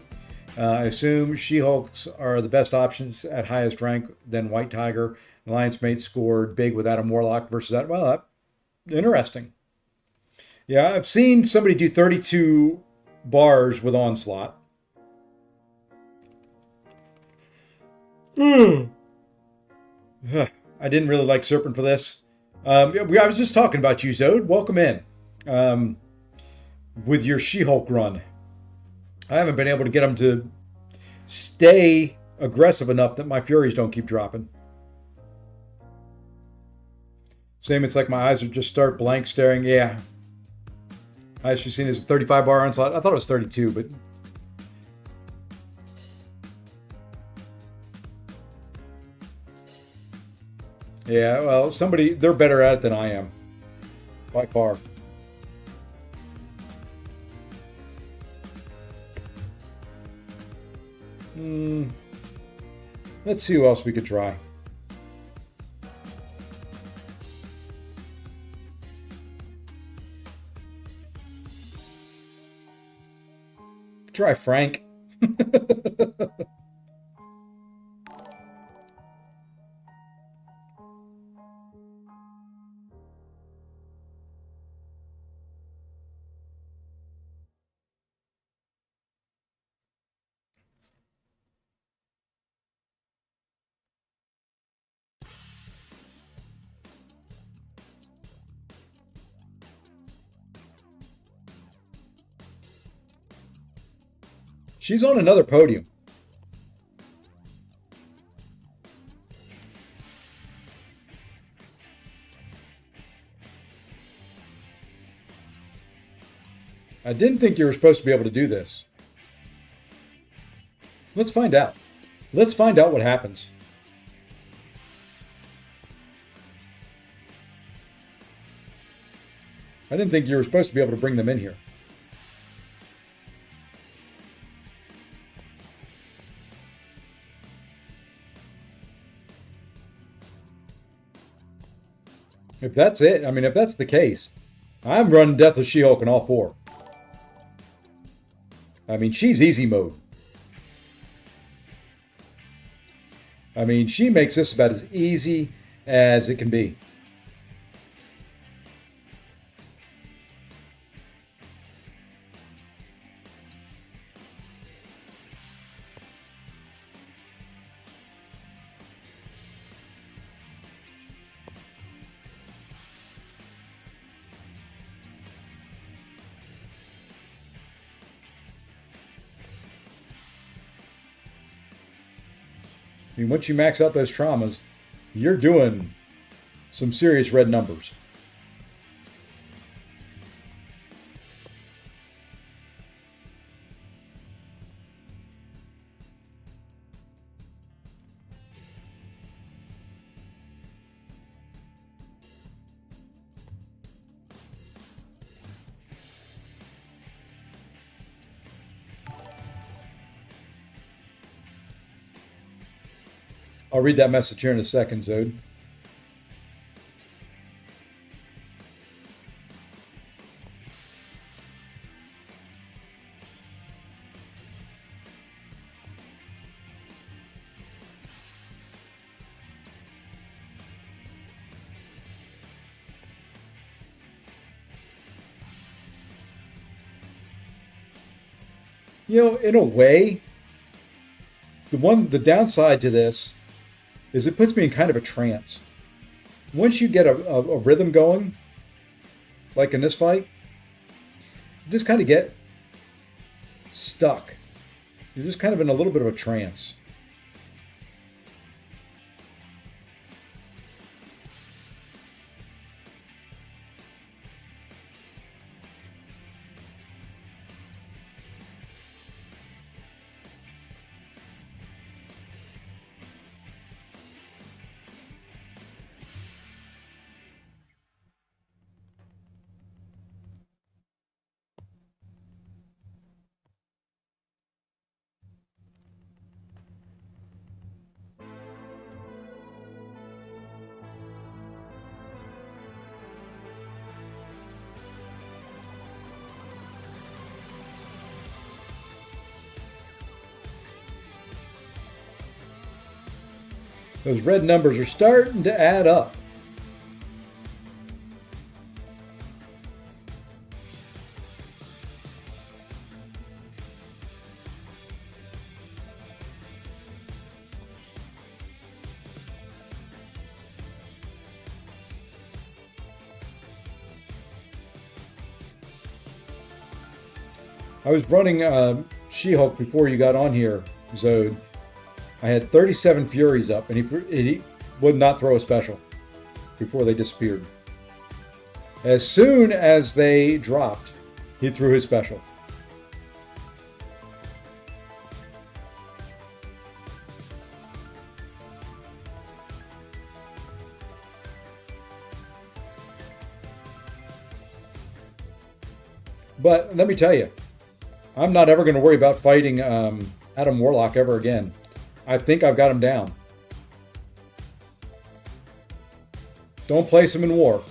I assume She-Hulks are the best options at highest rank, then White Tiger. Alliance Mate scored big with Adam Warlock versus that. Well, interesting. Yeah, I've seen somebody do 32 bars with Onslaught. I didn't really like Serpent for this. I was just talking about you, Zode. Welcome in. With your She-Hulk run. I haven't been able to get him to stay aggressive enough that my Furies don't keep dropping. Same, it's like my eyes would just start blank staring. Yeah. I actually seen his 35 bar onslaught. I thought it was 32, but... Yeah, well, they're better at it than I am. By far. Let's see who else we could try. Try Frank. She's on another podium. I didn't think you were supposed to be able to do this. Let's find out. Let's find out what happens. I didn't think you were supposed to be able to bring them in here. If that's it, I mean, if that's the case, I'm running Death of She-Hulk in all four. I mean, she's easy mode. I mean, she makes this about as easy as it can be. I mean, once you max out those traumas, you're doing some serious red numbers. I'll read that message here in a second, Zode. You know, in a way, the downside to this is it puts me in kind of a trance. Once you get a rhythm going, like in this fight, you just kind of get stuck. You're just kind of in a little bit of a trance. Those red numbers are starting to add up. I was running She-Hulk before you got on here, Zode. I had 37 Furies up, and he would not throw a special before they disappeared. As soon as they dropped, he threw his special. But let me tell you, I'm not ever going to worry about fighting Adam Warlock ever again. I think I've got him down. Don't place him in war.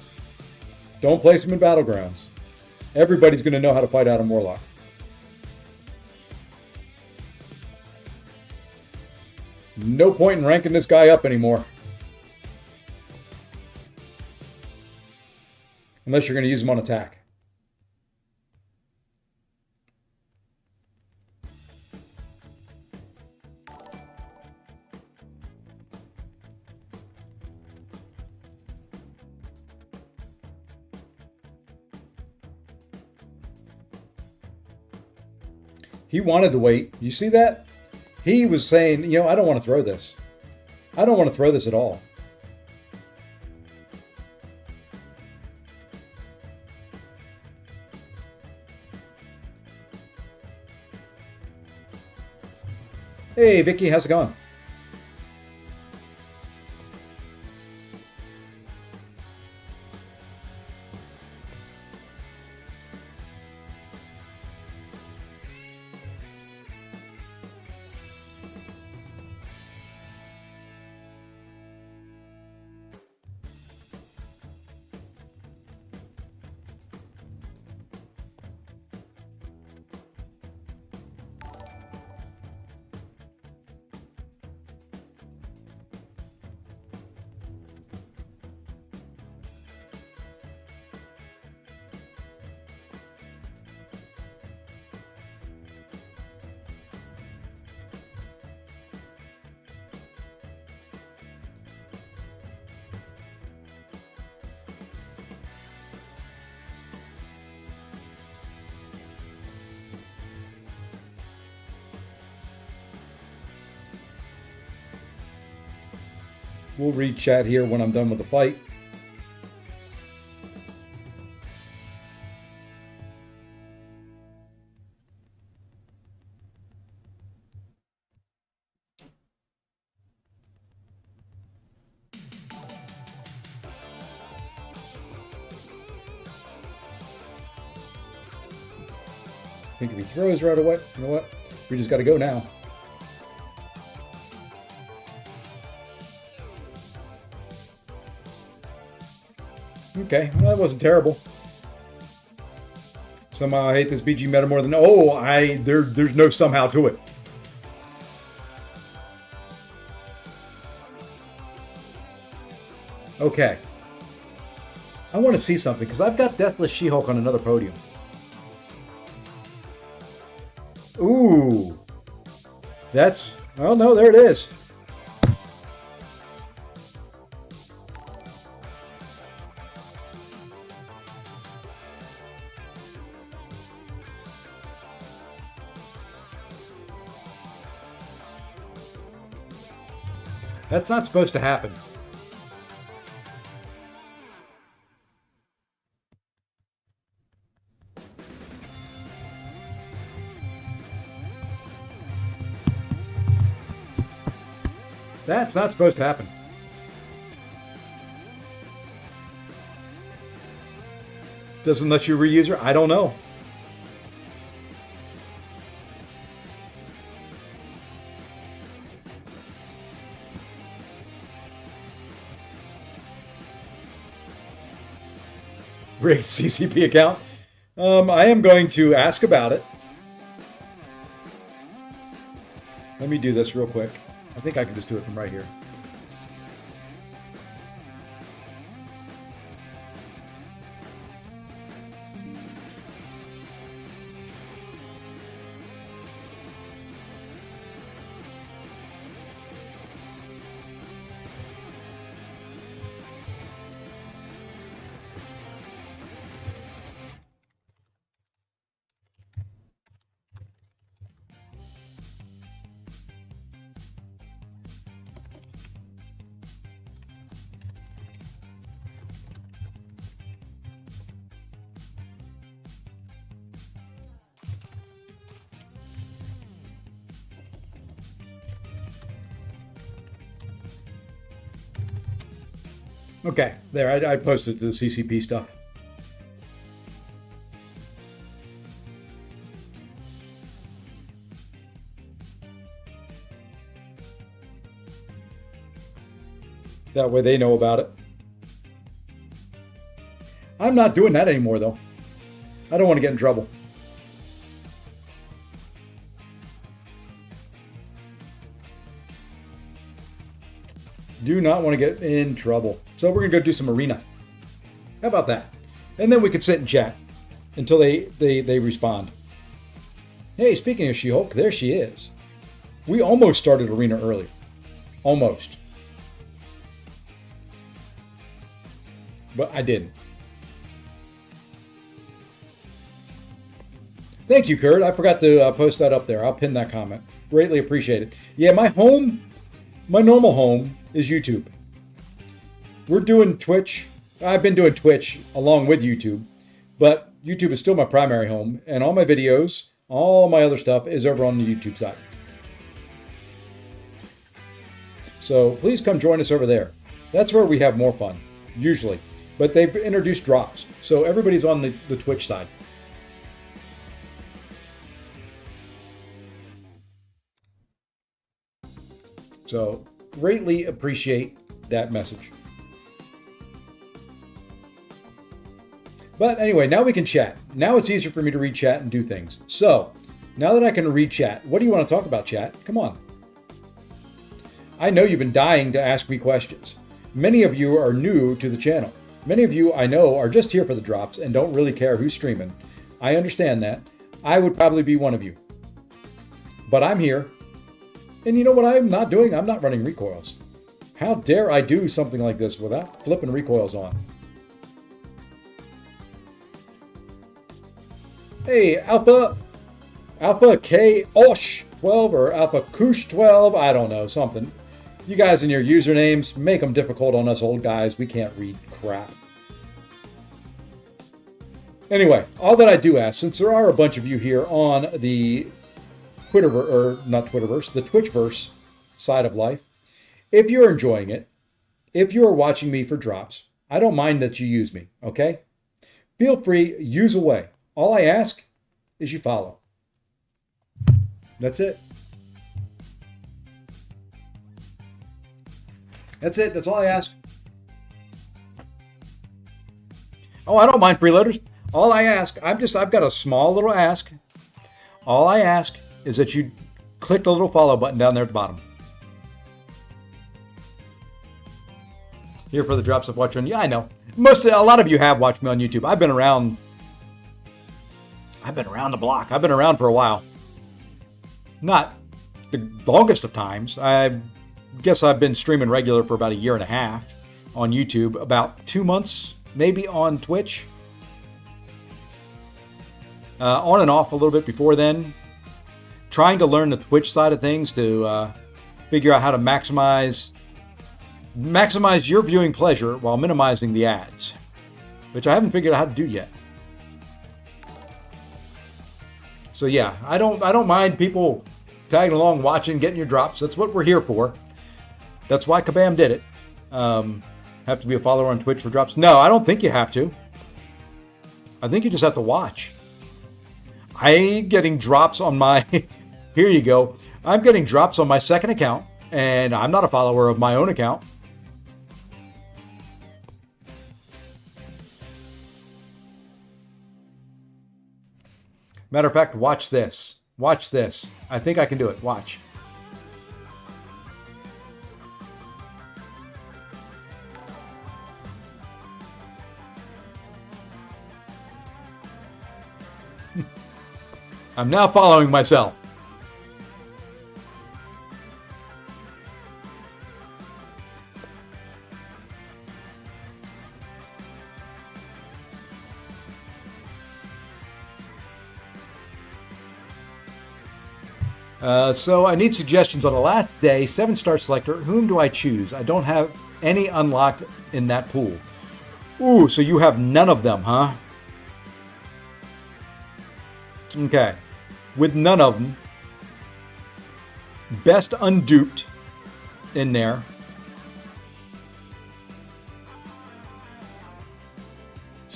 Don't place him in battlegrounds. Everybody's going to know how to fight Adam Warlock. No point in ranking this guy up anymore. Unless you're going to use him on attack. He wanted to wait. You see that? He was saying, you know, I don't want to throw this. I don't want to throw this at all. Hey, Vicky, how's it going? We'll read chat here when I'm done with the fight. I think if he throws right away, you know what? We just got to go now. Okay, well, that wasn't terrible. Somehow I hate this BG meta more than there's no somehow to it. Okay. I want to see something because I've got Deathless She-Hulk on another podium. Ooh. No, there it is. That's not supposed to happen. That's not supposed to happen. Doesn't let you reuse her? I don't know. Rigged CCP account. I am going to ask about it. Let me do this real quick. I think I can just do it from right here. Okay, there, I posted the CCP stuff. That way they know about it. I'm not doing that anymore, though. I don't want to get in trouble. Do not want to get in trouble. So we're going to go do some arena. How about that? And then we could sit and chat until they respond. Hey, speaking of She-Hulk, there she is. We almost started arena early. Almost. But I didn't. Thank you, Kurt. I forgot to post that up there. I'll pin that comment. Greatly appreciate it. Yeah, my normal home is YouTube. We're doing Twitch. I've been doing Twitch along with YouTube, but YouTube is still my primary home, and all my videos, all my other stuff is over on the YouTube side. So please come join us over there. That's where we have more fun, usually. But they've introduced drops, so everybody's on the Twitch side. So greatly appreciate that message. But anyway, now we can chat. Now it's easier for me to read chat and do things. So now that I can read chat, what do you want to talk about, chat? Come on. I know you've been dying to ask me questions. Many of you are new to the channel. Many of you I know are just here for the drops and don't really care who's streaming. I understand that. I would probably be one of you. But I'm here. And you know what I'm not doing? I'm not running recoils. How dare I do something like this without flipping recoils on? Hey, Alpha K Osh 12 or Alpha Kush 12, I don't know, something. You guys and your usernames, make them difficult on us old guys. We can't read crap. Anyway, all that I do ask, since there are a bunch of you here on the the Twitchverse side of life, if you're enjoying it, if you're watching me for drops, I don't mind that you use me, okay? Feel free, use away. All I ask is you follow. That's it. That's it. That's all I ask. Oh, I don't mind freeloaders. All I ask, I've got a small little ask. All I ask is that you click the little follow button down there at the bottom. Here for the drops of watching. Yeah, I know. A lot of you have watched me on YouTube. I've been around the block. I've been around for a while. Not the longest of times. I guess I've been streaming regular for about 1.5 years on YouTube. About 2 months, maybe on Twitch. On and off a little bit before then. Trying to learn the Twitch side of things to figure out how to maximize your viewing pleasure while minimizing the ads, which I haven't figured out how to do yet. So yeah, I don't mind people tagging along, watching, getting your drops. That's what we're here for. That's why Kabam did it. Have to be a follower on Twitch for drops? No, I don't think you have to. I think you just have to watch. I'm getting drops on my... Here you go. I'm getting drops on my second account, and I'm not a follower of my own account. Matter of fact, watch this. Watch this. I think I can do it. Watch. I'm now following myself. So I need suggestions on the last day, 7-star selector. Whom do I choose? I don't have any unlocked in that pool. Ooh, so you have none of them, huh? Okay. With none of them. Best unduped in there.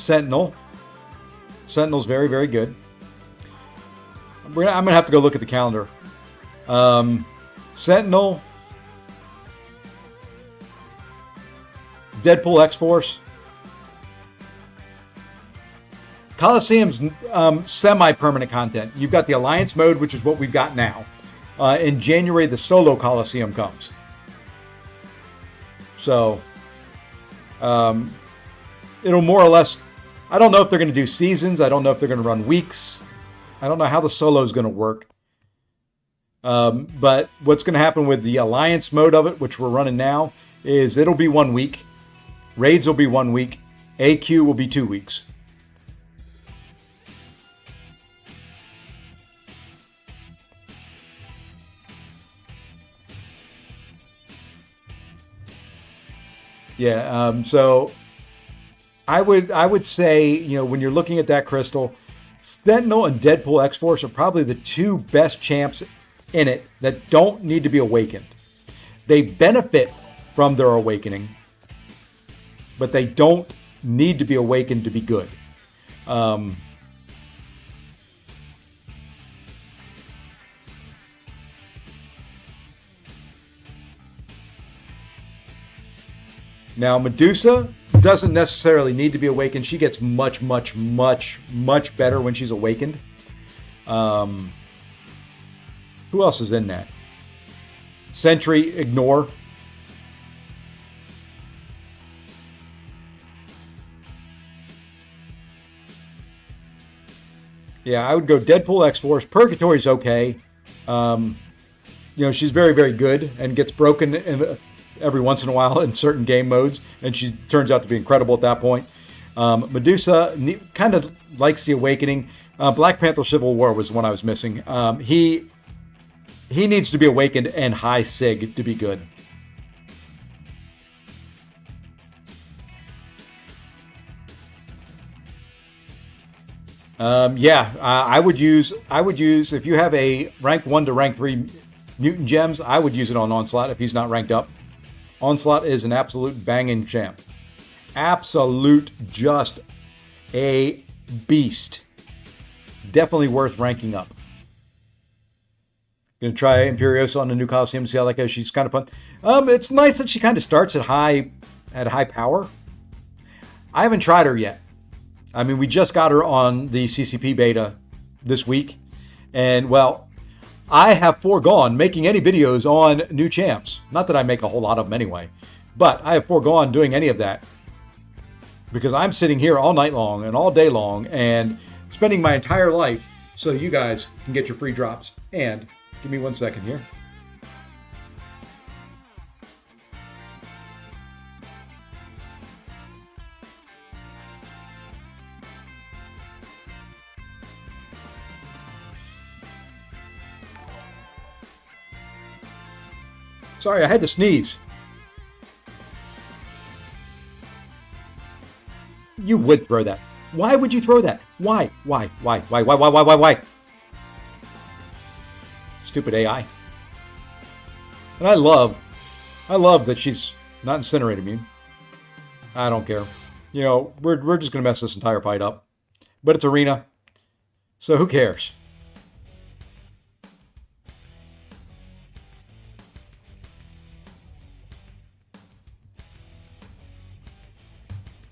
Sentinel. Sentinel's very, very good. I'm going to have to go look at the calendar. Sentinel. Deadpool X-Force. Coliseum's semi-permanent content. You've got the Alliance mode, which is what we've got now. In January, the solo Coliseum comes. So, it'll more or less... I don't know if they're going to do seasons. I don't know if they're going to run weeks. I don't know how the solo is going to work. But what's going to happen with the Alliance mode of it, which we're running now, is it'll be 1 week. Raids will be 1 week. AQ will be 2 weeks. Yeah, so I would say, you know, when you're looking at that crystal, Sentinel and Deadpool X-Force are probably the two best champs in it that don't need to be awakened. They benefit from their awakening, but they don't need to be awakened to be good. Now, Medusa doesn't necessarily need to be awakened. She gets much, much, much, much better when she's awakened. Who else is in that? Sentry, ignore. Yeah, I would go Deadpool X-Force. Purgatory's okay. You know, she's very, very good and gets broken every once in a while in certain game modes, and she turns out to be incredible at that point. Medusa kind of likes the awakening. Black Panther Civil War was the one I was missing. He needs to be awakened and high sig to be good. I would use if you have a rank 1 to rank 3 mutant gems, I would use it on Onslaught if he's not ranked up. Onslaught is an absolute banging champ. Absolute, just a beast. Definitely worth ranking up. Gonna try Imperiosa on the new Coliseum, see how that goes. She's kind of fun. It's nice that she kind of starts at high power. I haven't tried her yet. I mean, we just got her on the CCP beta this week, and well, I have foregone making any videos on new champs. Not that I make a whole lot of them anyway, but I have foregone doing any of that because I'm sitting here all night long and all day long and spending my entire life so you guys can get your free drops. And give me 1 second here. Sorry, I had to sneeze. You would throw that. Why would you throw that? Why? Why? Stupid AI. And I love that she's not incinerate immune. I don't care. You know, we're just gonna mess this entire fight up. But it's arena, so who cares?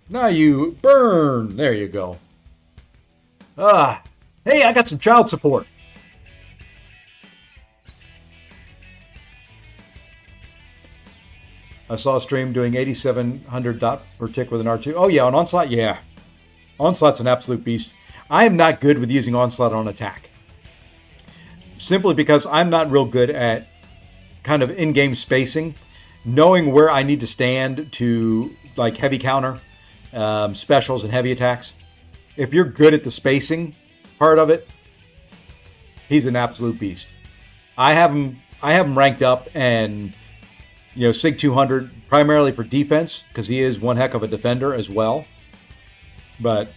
Now you burn. There you go. Hey, I got some child support. I saw a stream doing 8,700 dot per tick with an R2. Oh yeah, on Onslaught, yeah. Onslaught's an absolute beast. I am not good with using Onslaught on attack. Simply because I'm not real good at kind of in-game spacing. Knowing where I need to stand to like heavy counter. Specials and heavy attacks. If you're good at the spacing part of it, he's an absolute beast. I have him ranked up and Sig 200 primarily for defense because he is one heck of a defender as well. But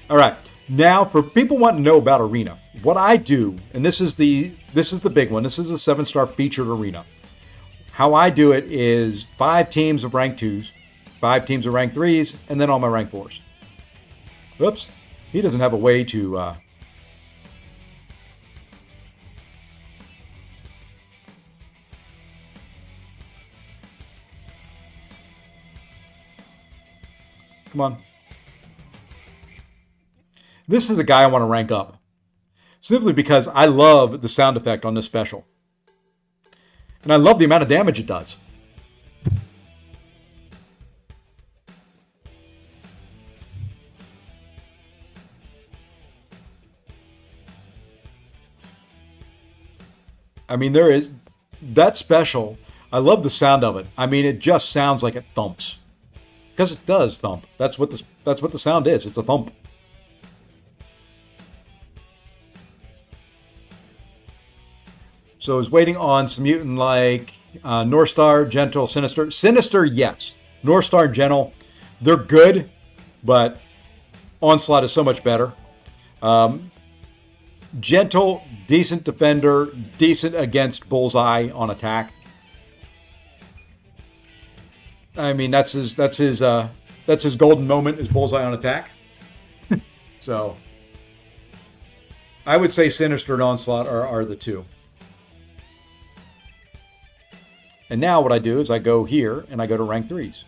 all right, now for people wanting to know about arena, what I do, and this is the big one. This is the 7-star featured arena. How I do it is 5 teams of rank 2s, 5 teams of rank 3s, and then all my rank 4s. Whoops. He doesn't have a way to... Come on. This is a guy I want to rank up. Simply because I love the sound effect on this special. And I love the amount of damage it does. I mean, there is that special. I love the sound of it. I mean, it just sounds like it thumps. Because it does thump. That's what the sound is. It's a thump. So I was waiting on some mutant like North Star, Gentle, Sinister. Sinister, yes. North Star, Gentle, they're good, but Onslaught is so much better. Gentle, decent defender, decent against Bullseye on attack. I mean, that's his golden moment is Bullseye on attack. So I would say Sinister and Onslaught are the two. And now what I do is I go here and I go to rank 3s.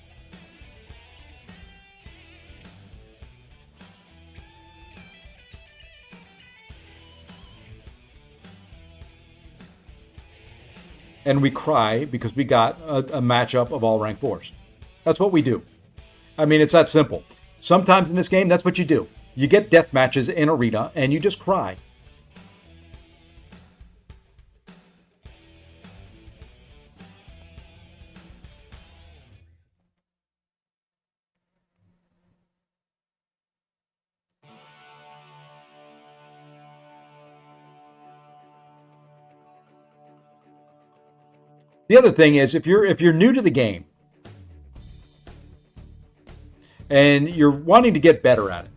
And we cry because we got a matchup of all rank 4s. That's what we do. I mean, it's that simple. Sometimes in this game, that's what you do. You get death matches in arena and you just cry. The other thing is, if you're new to the game and you're wanting to get better at it,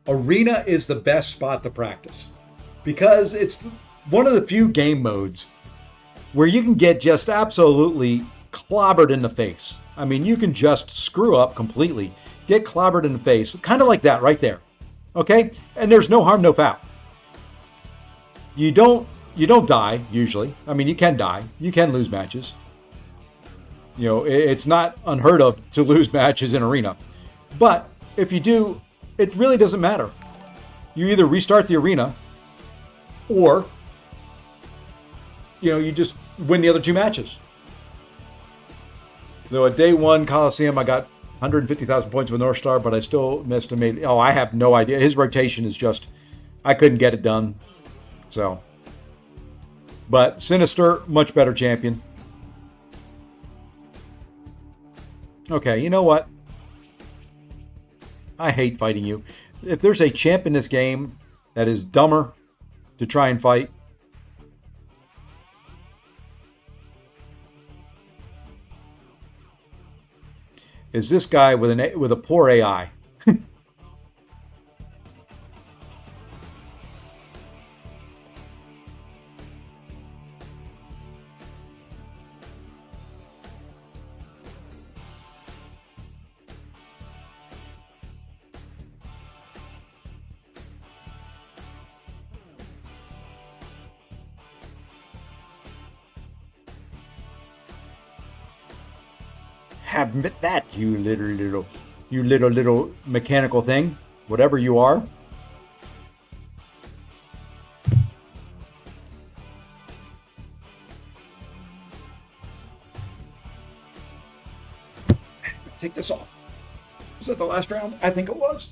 Arena is the best spot to practice because it's one of the few game modes where you can get just absolutely clobbered in the face. I mean, you can just screw up completely, get clobbered in the face, kind of like that right there. Okay? And there's no harm, no foul. You don't die, usually. I mean, you can die. You can lose matches. You know, it's not unheard of to lose matches in Arena. But if you do, it really doesn't matter. You either restart the Arena or, you just win the other 2 matches. Though at day 1 Coliseum, I got 150,000 points with North Star, but I still missed him. I have no idea. His rotation is just, I couldn't get it done. So... But Sinister, much better champion. Okay, you know what? I hate fighting you. If there's a champ in this game that is dumber to try and fight, is this guy with a poor AI. Admit that, you little mechanical thing, whatever you are. Take this off. Was that the last round? I think it was.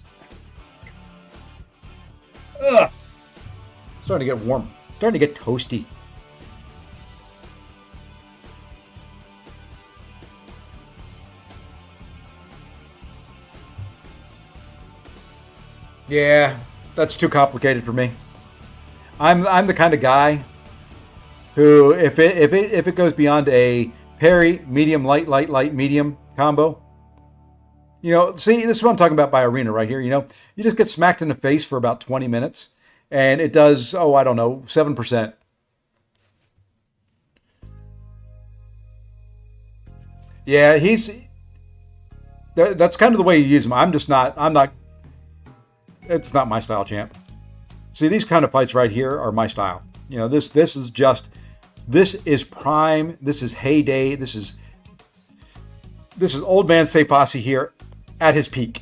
Ugh. Starting to get warm. Starting to get toasty. Yeah, that's too complicated for me. I'm the kind of guy who, if it goes beyond a parry, medium, light, medium combo, see, this is what I'm talking about by Arena right here. You just get smacked in the face for about 20 minutes, and it does, I don't know, 7%. Yeah, that's kind of the way you use him. I'm not, it's not my style, champ. See, these kind of fights right here are my style. This is prime. This is heyday. This is old man Sefasi here at his peak.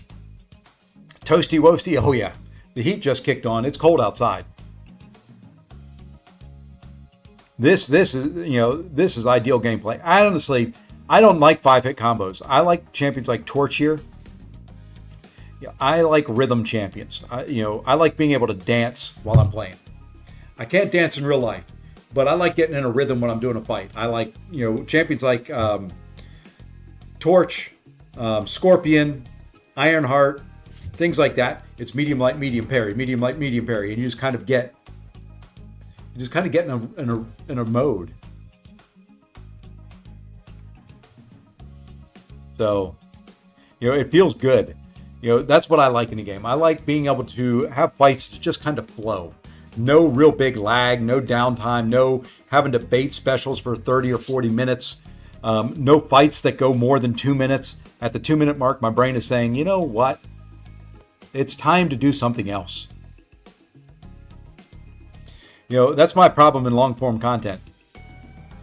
Toasty woasty. Oh yeah. The heat just kicked on. It's cold outside. This is ideal gameplay. I don't like 5-hit combos. I like champions like Torch here. I like rhythm champions. I like being able to dance while I'm playing. I can't dance in real life, but I like getting in a rhythm when I'm doing a fight. I like, champions like Torch, Scorpion, Ironheart, things like that. It's medium light, medium parry, medium light, medium parry, and you just kind of get in a mode. So, it feels good. That's what I like in the game. I like being able to have fights to just kind of flow. No real big lag, no downtime, no having to bait specials for 30 or 40 minutes. No fights that go more than 2 minutes. At the 2-minute mark, my brain is saying, you know what? It's time to do something else. That's my problem in long-form content.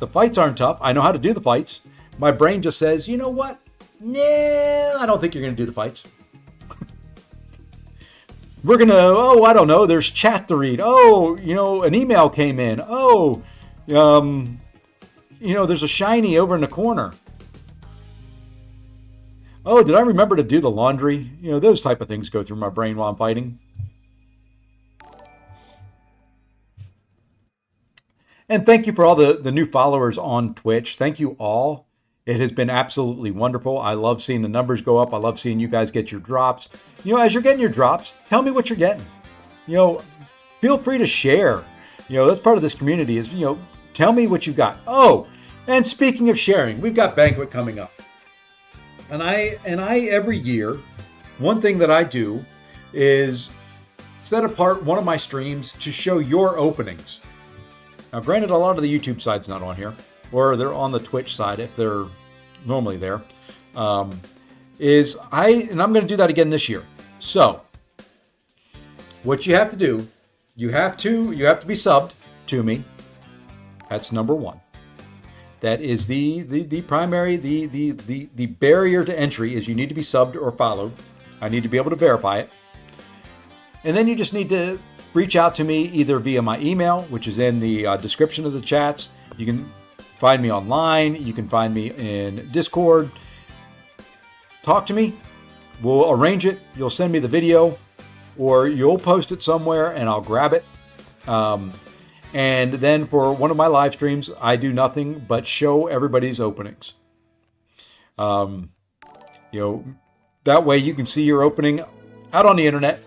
The fights aren't tough. I know how to do the fights. My brain just says, you know what? Nah, I don't think you're going to do the fights. We're going to, I don't know, there's chat to read. An email came in. There's a shiny over in the corner. Did I remember to do the laundry? Those type of things go through my brain while I'm fighting. And thank you for all the new followers on Twitch. Thank you all. It has been absolutely wonderful. I love seeing the numbers go up. I love seeing you guys get your drops. As you're getting your drops, tell me what you're getting. Feel free to share. That's part of this community is, tell me what you got. And speaking of sharing, we've got Banquet coming up. And I every year, one thing that I do is set apart one of my streams to show your openings. Now, granted, a lot of the YouTube side's not on here, or they're on the Twitch side if they're normally there. I'm going to do that again this year. So, what you have to do, you have to be subbed to me. That's number one. That is the primary, the barrier to entry is you need to be subbed or followed. I need to be able to verify it. And then you just need to reach out to me either via my email, which is in the description of the chats. You can find me online. You can find me in Discord. Talk to me. We'll arrange it. You'll send me the video, or you'll post it somewhere and I'll grab it. And then for one of my live streams, I do nothing but show everybody's openings. That way you can see your opening out on the internet.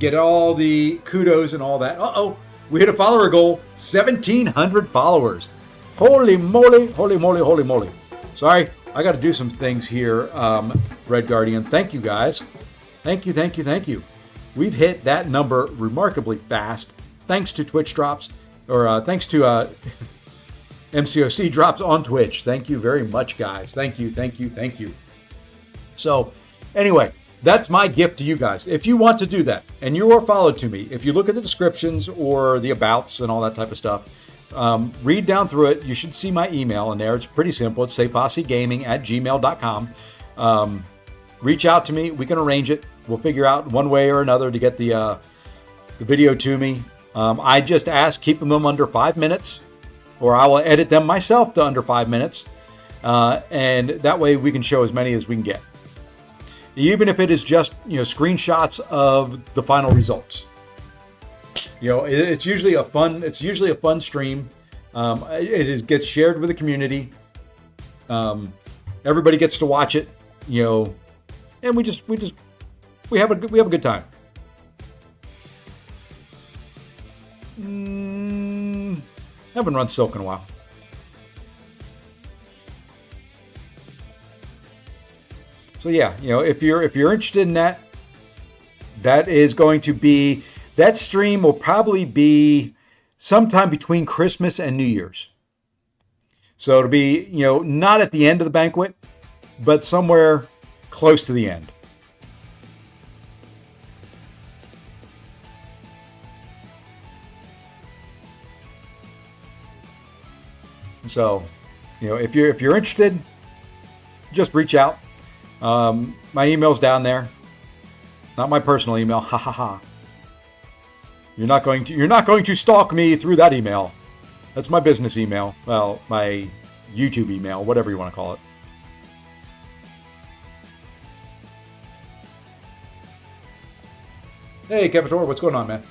Get all the kudos and all that. We hit a follower goal. 1,700 followers. Holy moly, holy moly, holy moly. Sorry, I got to do some things here, Red Guardian. Thank you, guys. Thank you. We've hit that number remarkably fast, thanks to Twitch drops, or thanks to MCOC drops on Twitch. Thank you very much, guys. Thank you. So, anyway, that's my gift to you guys. If you want to do that, and you are followed to me, if you look at the descriptions or the abouts and all that type of stuff, read down through it. You should see my email in there. It's pretty simple. It's sefasigaming@gmail.com. Reach out to me. We can arrange it. We'll figure out one way or another to get the video to me. I just ask keeping them under 5 minutes, or I will edit them myself to under 5 minutes. And that way we can show as many as we can get. Even if it is just, screenshots of the final results. It's usually a fun stream. Gets shared with the community. Everybody gets to watch it, and we have a good time. Haven't run Silk in a while. So yeah, if you're interested in that, that stream will probably be sometime between Christmas and New Year's. So it'll be, not at the end of the banquet, but somewhere close to the end. So, if you're interested, just reach out. My email's down there. Not my personal email. Ha ha ha. You're not going to stalk me through that email. That's my business email. Well, my YouTube email, whatever you want to call it. Hey, Kevitor, what's going on, man?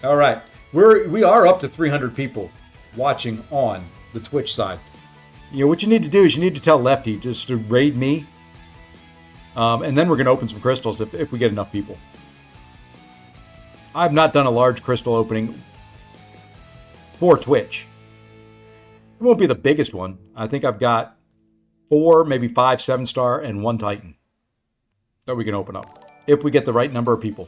All right. We are up to 300 people watching on the Twitch side. What you need to do is you need to tell Lefty just to raid me. And then we're going to open some crystals if we get enough people. I've not done a large crystal opening for Twitch. It won't be the biggest one. I think I've got 4, maybe 5 7-star and 1 Titan that we can open up if we get the right number of people.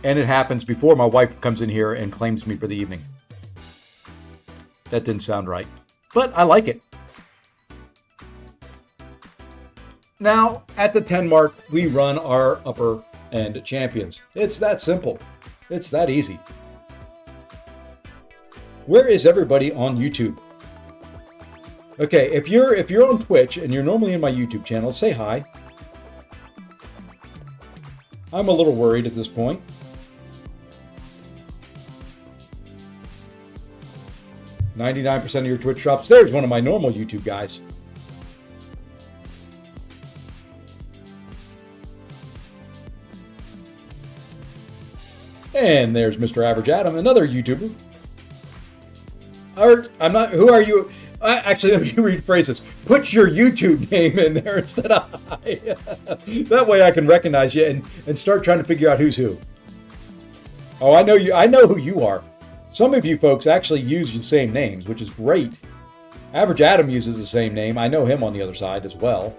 And it happens before my wife comes in here and claims me for the evening. That didn't sound right, but I like it. Now, at the 10 mark, we run our upper end champions. It's that simple. It's that easy. Where is everybody on YouTube? Okay, if you're on Twitch and you're normally in my YouTube channel, say hi. I'm a little worried at this point. 99% of your Twitch drops. There's one of my normal YouTube guys. And there's Mr. Average Adam, another YouTuber. Art, I'm not. Who are you? Actually, let me rephrase this. Put your YouTube name in there instead of hi. That way I can recognize you and start trying to figure out who's who. Oh, I know you. I know who you are. Some of you folks actually use the same names, which is great. Average Adam uses the same name. I know him on the other side as well.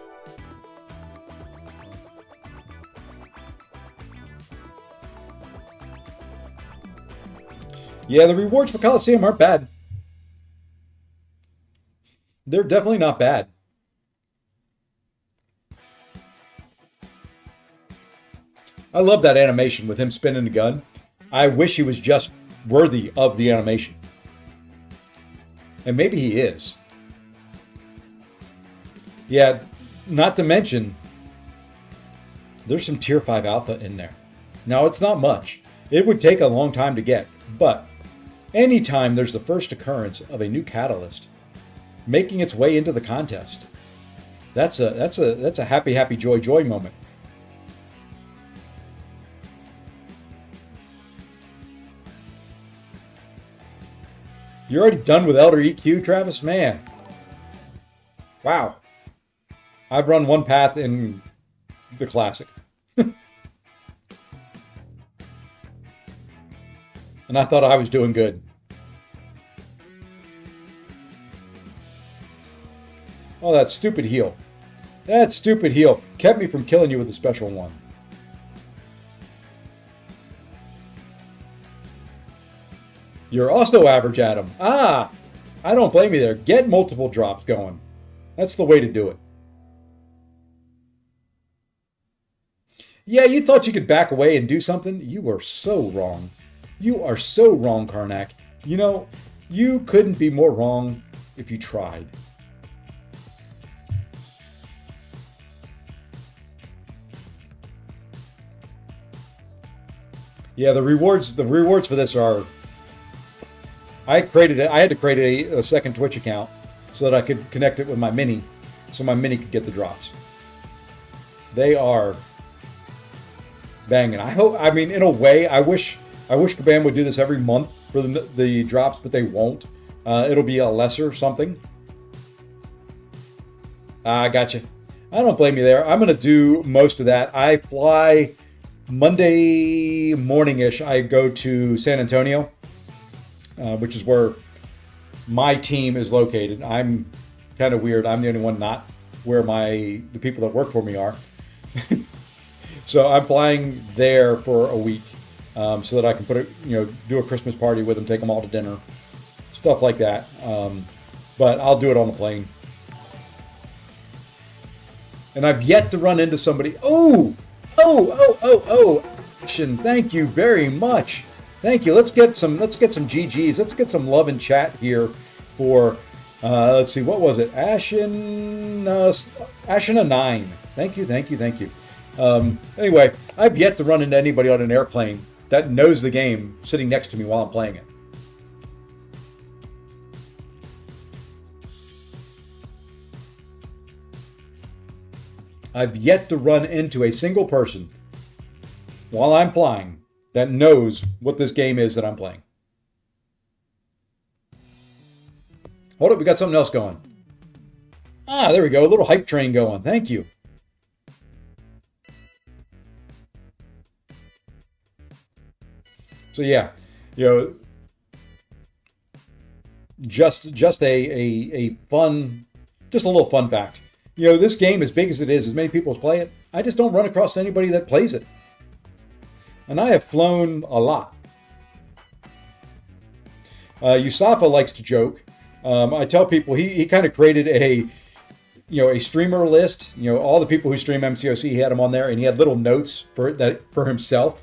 Yeah, the rewards for Coliseum aren't bad. They're definitely not bad. I love that animation with him spinning the gun. I wish he was just worthy of the animation. And maybe he is. Yeah, not to mention, there's some tier 5 alpha in there. Now, it's not much. It would take a long time to get, but anytime there's the first occurrence of a new catalyst making its way into the contest, that's a happy joy moment. You're already done with Elder EQ, Travis? Man. Wow. I've run one path in the Classic. And I thought I was doing good. Oh, that stupid heal. That stupid heal kept me from killing you with a special one. You're also Average Adam. Ah, I don't blame you there. Get multiple drops going. That's the way to do it. Yeah, you thought you could back away and do something? You were so wrong. You are so wrong, Karnak. You know, you couldn't be more wrong if you tried. Yeah, the rewards for this are, I had to create a second Twitch account so that I could connect it with my Mini, so my Mini could get the drops. They are banging. I mean, in a way, I wish Kabam would do this every month for the drops, but they won't. It'll be a lesser something. I gotcha. I don't blame you there. I'm going to do most of that. I fly Monday morning-ish. I go to San Antonio, which is where my team is located. I'm kind of weird. I'm the only one not where the people that work for me are. So I'm flying there for a week. so that I can do a Christmas party with them, take them all to dinner, stuff like that. But I'll do it on the plane. And I've yet to run into somebody. Action, thank you very much. Thank you. Let's get some GGs. Let's get some love in chat here for. Let's see, what was it? Ashen a 9. Thank you. Anyway, I've yet to run into anybody on an airplane that knows the game sitting next to me while I'm playing it. I've yet to run into a single person while I'm flying that knows what this game is that I'm playing. Hold up, we got something else going. There we go, a little hype train going. Thank you. So yeah, just a fun, just a little fun fact. This game, as big as it is, as many people as play it, I just don't run across anybody that plays it. And I have flown a lot. Yusafa likes to joke. I tell people he kind of created a streamer list. All the people who stream MCOC, he had them on there, and he had little notes for himself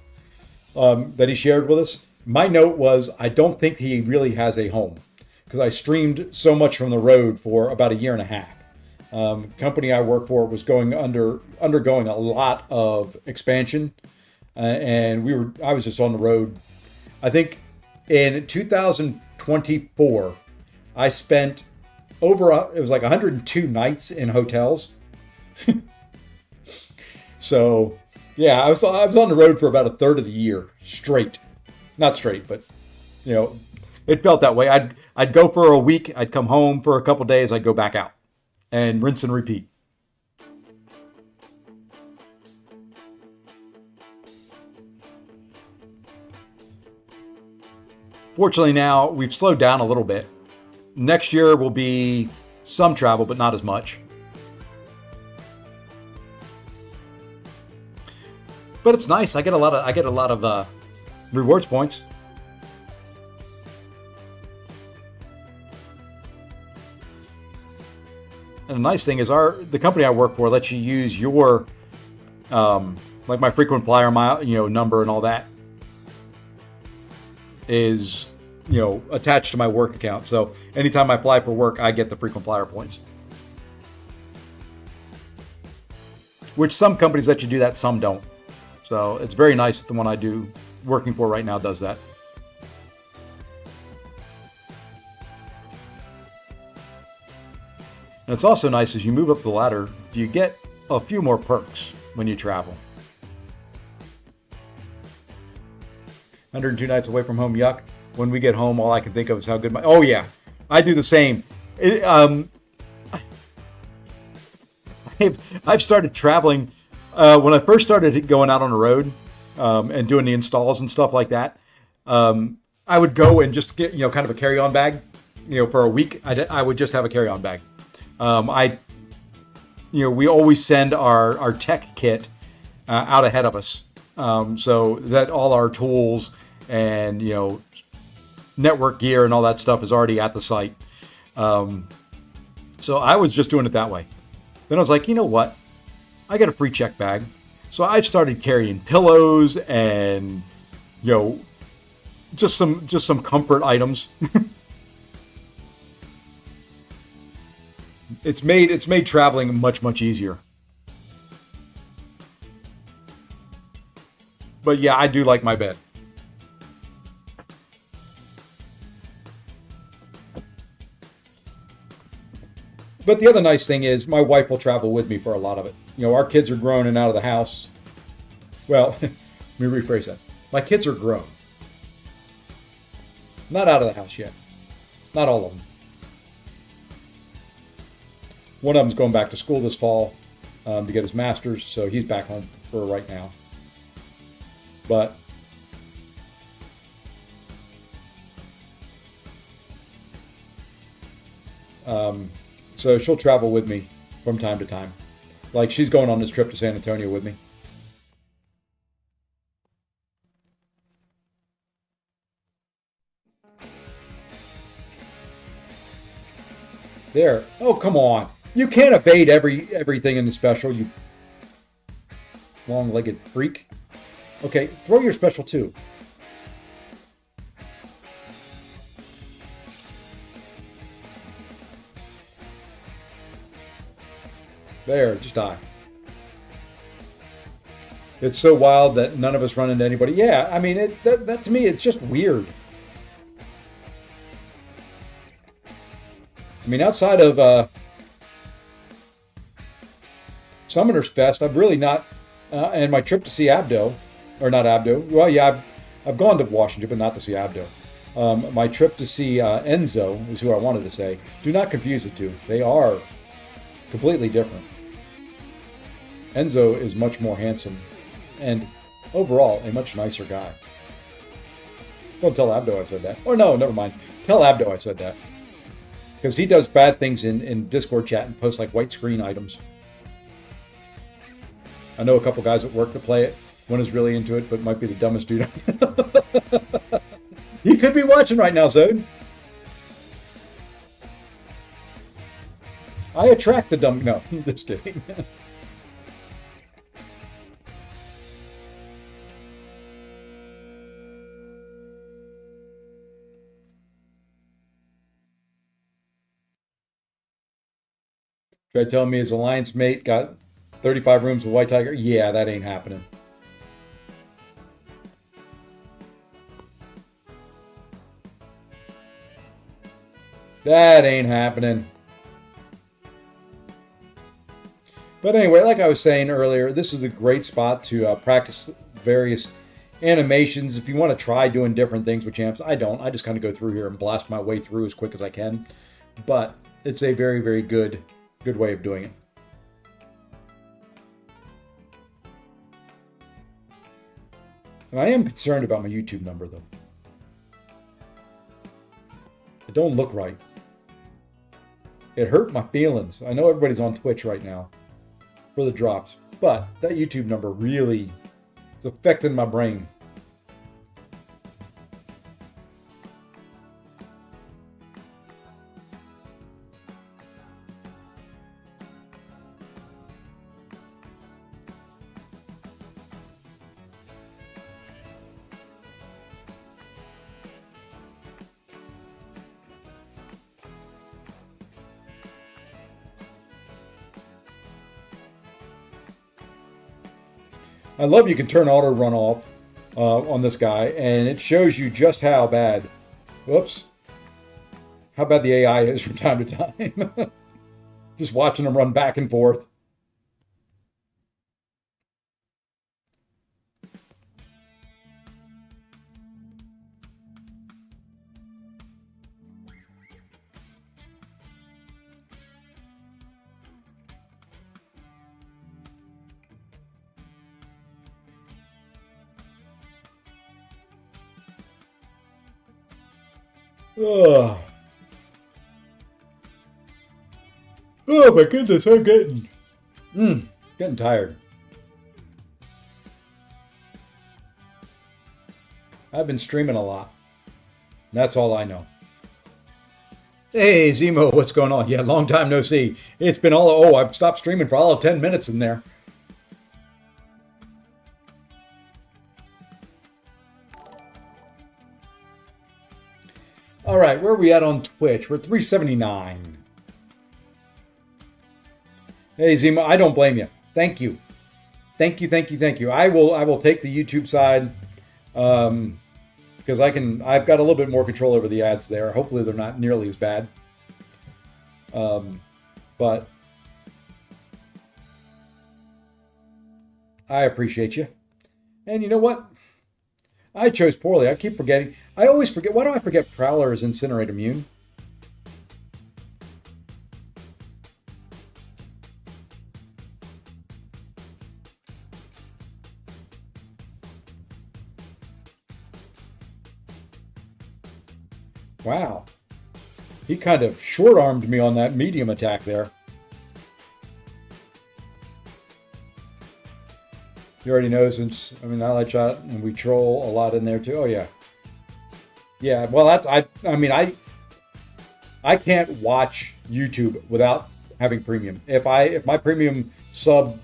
that he shared with us. My note was, I don't think he really has a home, because I streamed so much from the road for about a year and a half. Company I work for was undergoing a lot of expansion, and I was just on the road. I think in 2024, I spent it was like 102 nights in hotels. So yeah, I was on the road for about a third of the year straight. Not straight, but it felt that way. I'd go for a week, I'd come home for a couple days, I'd go back out. And rinse and repeat. Fortunately now, we've slowed down a little bit. Next year will be some travel, but not as much. But it's nice. I get a lot of rewards points. And the nice thing is the company I work for lets you use your, like my frequent flyer mile, number and all that is, attached to my work account. So anytime I fly for work, I get the frequent flyer points. Which some companies let you do that, some don't. So it's very nice that the one I do working for right now does that. And it's also nice as you move up the ladder, you get a few more perks when you travel. 102 nights away from home, yuck. When we get home, all I can think of is how good oh yeah, I do the same. I've started traveling, when I first started going out on the road and doing the installs and stuff like that, I would go and just get, kind of a carry-on bag, for a week. I would just have a carry-on bag. We always send our tech kit out ahead of us, so that all our tools and network gear and all that stuff is already at the site. So I was just doing it that way. Then I was like, you know what? I got a free check bag, so I started carrying pillows and just some comfort items. It's made traveling much easier. But yeah, I do like my bed. But the other nice thing is my wife will travel with me for a lot of it. Our kids are grown and out of the house. Well, let me rephrase that. My kids are grown. Not out of the house yet. Not all of them. One of them's going back to school this fall to get his master's, so he's back home for right now. But so she'll travel with me from time to time. Like she's going on this trip to San Antonio with me. There. Oh, come on. You can't evade everything in the special, you long-legged freak. Okay, throw your special too. There, just die. It's so wild that none of us run into anybody. Yeah, I mean, that to me, it's just weird. I mean, outside of Summoners Fest, I've really not, and my trip to see Abdo, or not Abdo. Well, yeah, I've gone to Washington, but not to see Abdo. My trip to see Enzo is who I wanted to say. Do not confuse the two. They are completely different. Enzo is much more handsome and overall a much nicer guy. Don't tell Abdo I said that. Or no, never mind. Tell Abdo I said that. Because he does bad things in Discord chat and posts like white screen items. I know a couple guys at work that play it. One is really into it, but might be the dumbest dude. He could be watching right now, Zode. I attract the dumb... No, just kidding. Try telling me his alliance mate got 35 rooms with White Tiger. Yeah, that ain't happening. That ain't happening. But anyway, like I was saying earlier, this is a great spot to practice various animations. If you want to try doing different things with champs, I don't. I just kind of go through here and blast my way through as quick as I can. But it's a very, very good way of doing it. And I am concerned about my YouTube number, though. It don't look right. It hurt my feelings. I know everybody's on Twitch right now for the drops, but that YouTube number really is affecting my brain. I love you can turn auto run off on this guy, and it shows you just how bad, whoops, how bad the AI is from time to time. Just watching them run back and forth. Oh. Oh my goodness, I'm getting tired. I've been streaming a lot. That's all I know. Hey Zemo, what's going on? Yeah, long time no see. It's been I've stopped streaming for all of 10 minutes in there. All right, where are we at on Twitch? We're at 379. Hey Zima, I don't blame you. Thank you. Thank you. I will take the YouTube side because I've got a little bit more control over the ads there. Hopefully they're not nearly as bad. But I appreciate you. And you know what? I chose poorly. I keep forgetting. I always forget. Why do I forget Prowler is Incinerate immune? Wow. He kind of short-armed me on that medium attack there. You already know since, I like shot and we troll a lot in there too. Oh yeah. Yeah, well I can't watch YouTube without having premium. If my premium sub,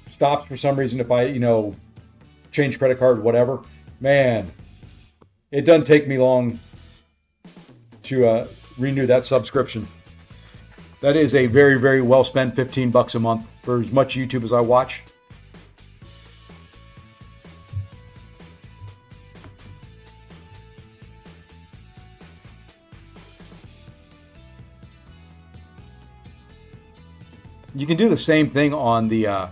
stops for some reason, if I, change credit card, whatever, man, it doesn't take me long to renew that subscription. That is a very, very well spent $15 a month for as much YouTube as I watch. You can do the same thing on the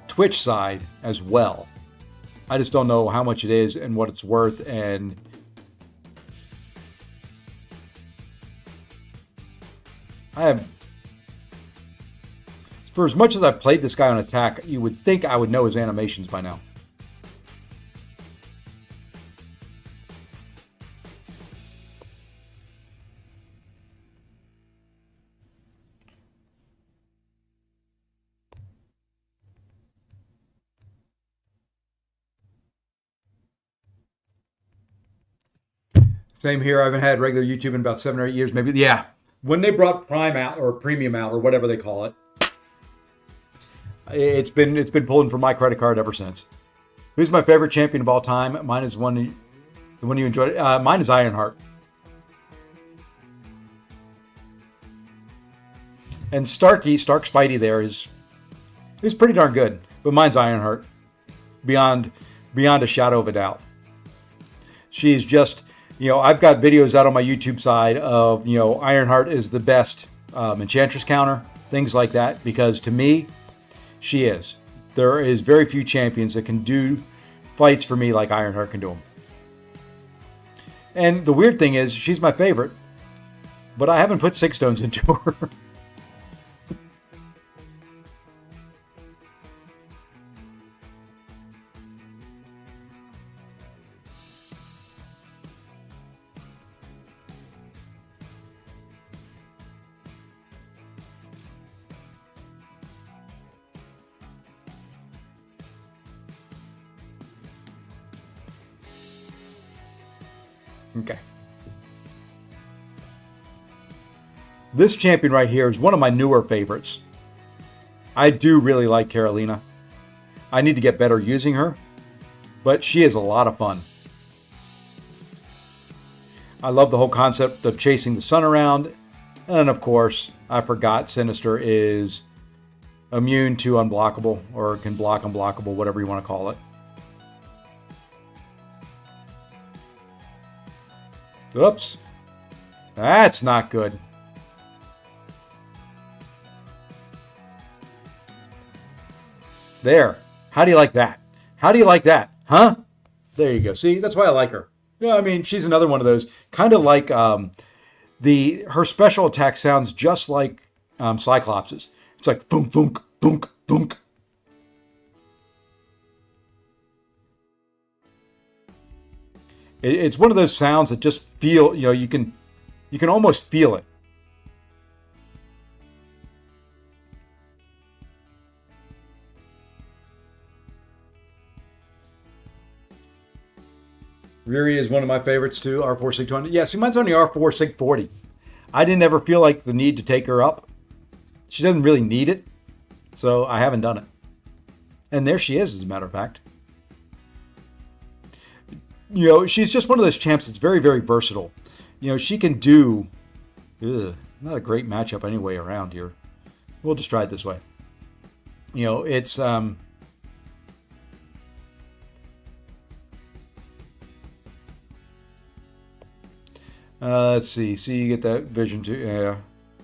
Twitch side as well. I just don't know how much it is and what it's worth. And I have, for as much as I've played this guy on Attack, you would think I would know his animations by now. Same here. I haven't had regular YouTube in about 7 or 8 years, maybe. Yeah. When they brought Prime out or Premium out or whatever they call it, it's been pulling from my credit card ever since. Who's my favorite champion of all time? Mine is the one you enjoyed. Mine is Ironheart. And Stark Spidey there is pretty darn good, but mine's Ironheart, beyond a shadow of a doubt. She's just, I've got videos out on my YouTube side of, Ironheart is the best Enchantress counter, things like that, because to me, she is. There is very few champions that can do fights for me like Ironheart can do them. And the weird thing is, she's my favorite, but I haven't put 6 stones into her. Okay. This champion right here is one of my newer favorites. I do really like Carolina. I need to get better using her, but she is a lot of fun. I love the whole concept of chasing the sun around. And of course, I forgot Sinister is immune to unblockable, or can block unblockable, whatever you want to call it. Oops. That's not good. There. How do you like that? How do you like that? Huh? There you go. See, that's why I like her. Yeah, I mean, she's another one of those. Kind of like her special attack sounds just like Cyclops's. It's like thunk, thunk, thunk, thunk. It's one of those sounds that just feel, you can almost feel it. Riri is one of my favorites too, R4 Sig 20. Yeah, see, mine's only R4 Sig 40. I didn't ever feel like the need to take her up. She doesn't really need it, so I haven't done it. And there she is, as a matter of fact. She's just one of those champs that's very, very versatile. She can do... not a great matchup anyway around here. We'll just try it this way. It's... let's see. See, you get that vision too. Yeah.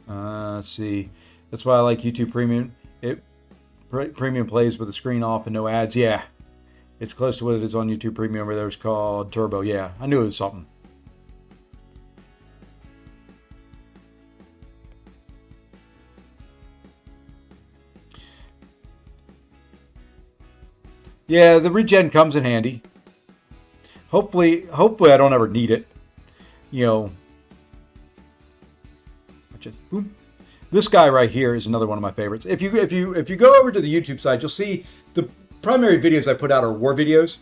Let's see. That's why I like YouTube Premium. Premium plays with the screen off and no ads. Yeah. It's close to what it is on YouTube Premium, where there's called Turbo. Yeah, I knew it was something. Yeah, the regen comes in handy. Hopefully I don't ever need it. Boom. This guy right here is another one of my favorites. If you go over to the YouTube side, you'll see the primary videos I put out are war videos.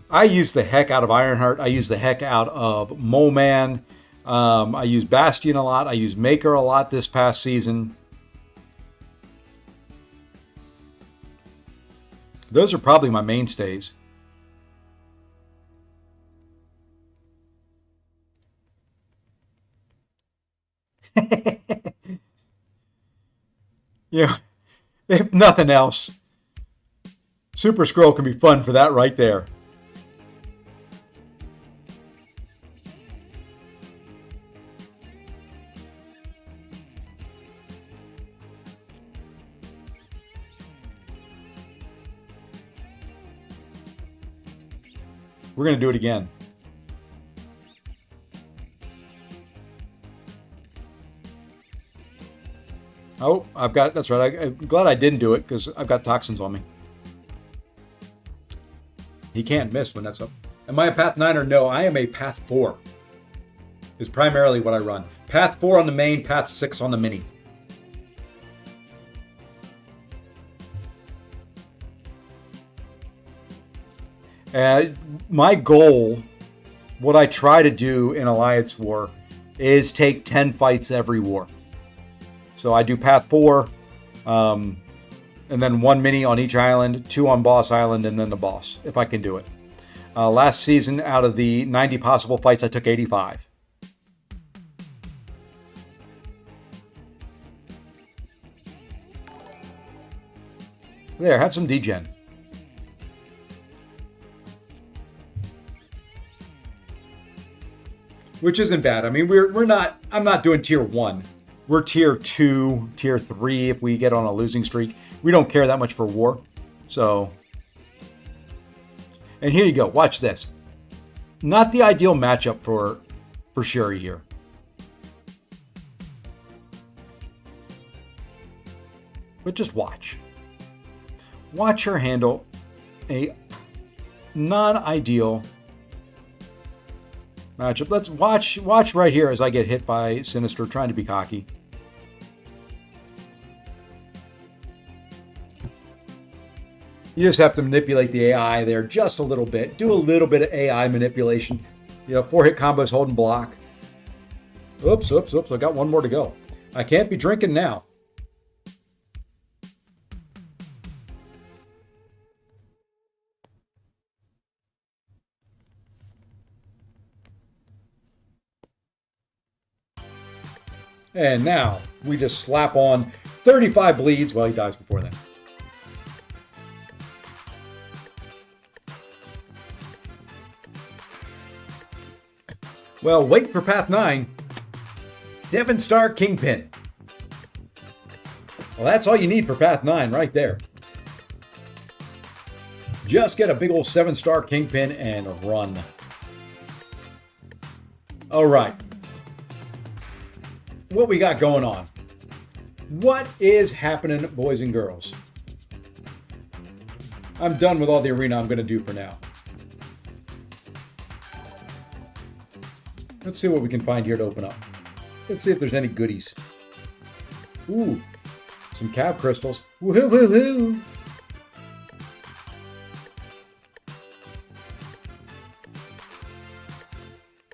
I use the heck out of Ironheart. I use the heck out of Mole Man. I use Bastion a lot. I use Maker a lot this past season. Those are probably my mainstays. Yeah, if nothing else, Super Scroll can be fun for that right there. We're going to do it again. Oh, that's right. I'm glad I didn't do it because I've got toxins on me. He can't miss when that's up. Am I a Path 9 or no? I am a Path 4. Is primarily what I run. Path 4 on the main, Path 6 on the mini. My goal, what I try to do in Alliance War, is take 10 fights every war. So I do Path 4, and then 1 mini on each island, 2 on Boss Island, and then the boss, if I can do it. Last season, out of the 90 possible fights, I took 85. There, have some degen. Which isn't bad. I mean, I'm not doing tier 1. We're tier 2, tier 3 if we get on a losing streak. We don't care that much for war. So, and here you go. Watch this. Not the ideal matchup for Shuri here. But just watch. Watch her handle a non-ideal matchup. Let's watch right here as I get hit by Sinister trying to be cocky. You just have to manipulate the AI there just a little bit. Do a little bit of AI manipulation. 4-hit combos, hold and block. Oops. I got one more to go. I can't be drinking now. And now we just slap on 35 bleeds. Well, he dies before then. Well, wait for Path 9. Devon Star Kingpin. Well, that's all you need for Path 9 right there. Just get a big old 7-star Kingpin and run. All right. What we got going on? What is happening, boys and girls? I'm done with all the arena I'm going to do for now. Let's see what we can find here to open up. Let's see if there's any goodies. Ooh, some cav crystals. Woohoo, woohoo!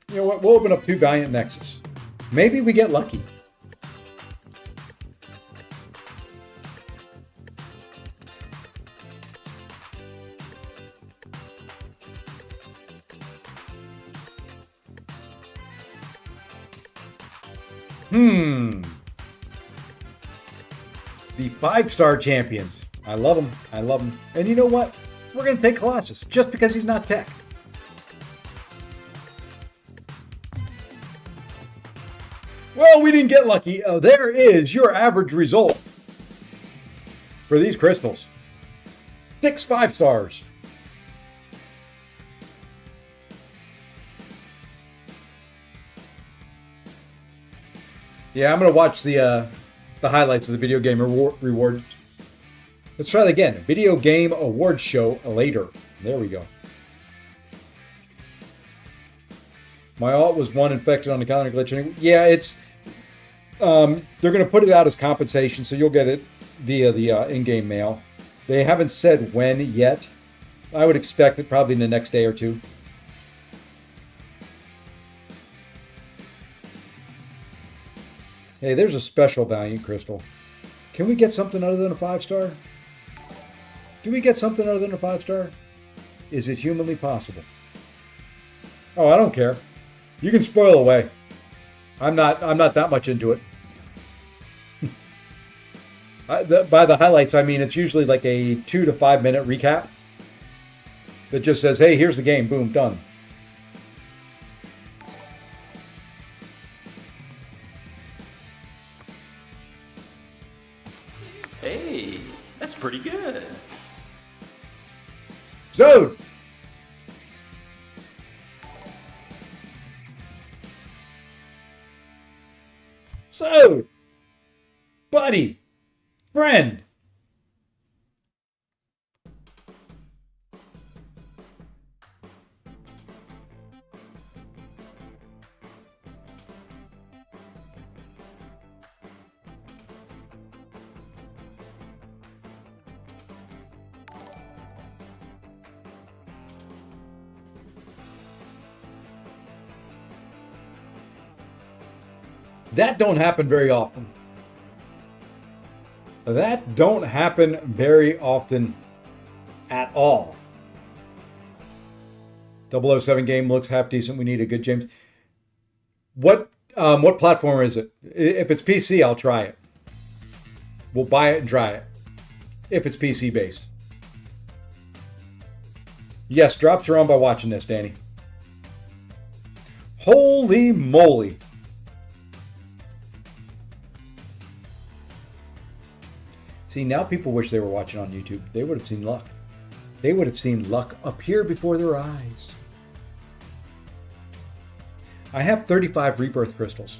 You know what? We'll open up 2 Valiant Nexus. Maybe we get lucky. The 5-star champions. I love them. I love them. And you know what? We're going to take Colossus just because he's not tech. Well, we didn't get lucky. There is your average result for these crystals. 6 5-stars. Yeah, I'm going to watch the highlights of the video game rewards. Let's try that again. Video game awards show later. There we go. My alt was 1 infected on the calendar glitch. Yeah, it's they're going to put it out as compensation, so you'll get it via the in-game mail. They haven't said when yet, I would expect it probably in the next day or two. Hey, there's a special Valiant crystal. Can we get something other than a 5-star? Do we get something other than a 5-star? Is it humanly possible? Oh, I don't care. You can spoil away. I'm not that much into it. By the highlights, I mean it's usually like a 2 to 5 minute recap that just says, hey, here's the game. Boom, done. Hey, that's pretty good. Zone! So, buddy, friend. That don't happen very often. That don't happen very often at all. 007 game looks half decent. We need a good James. What platform is it? If it's PC, I'll try it. We'll buy it and try it. If it's PC based. Yes, drops are on by watching this, Danny. Holy moly. See, now people wish they were watching on YouTube. They would have seen luck. They would have seen luck appear before their eyes. I have 35 rebirth crystals.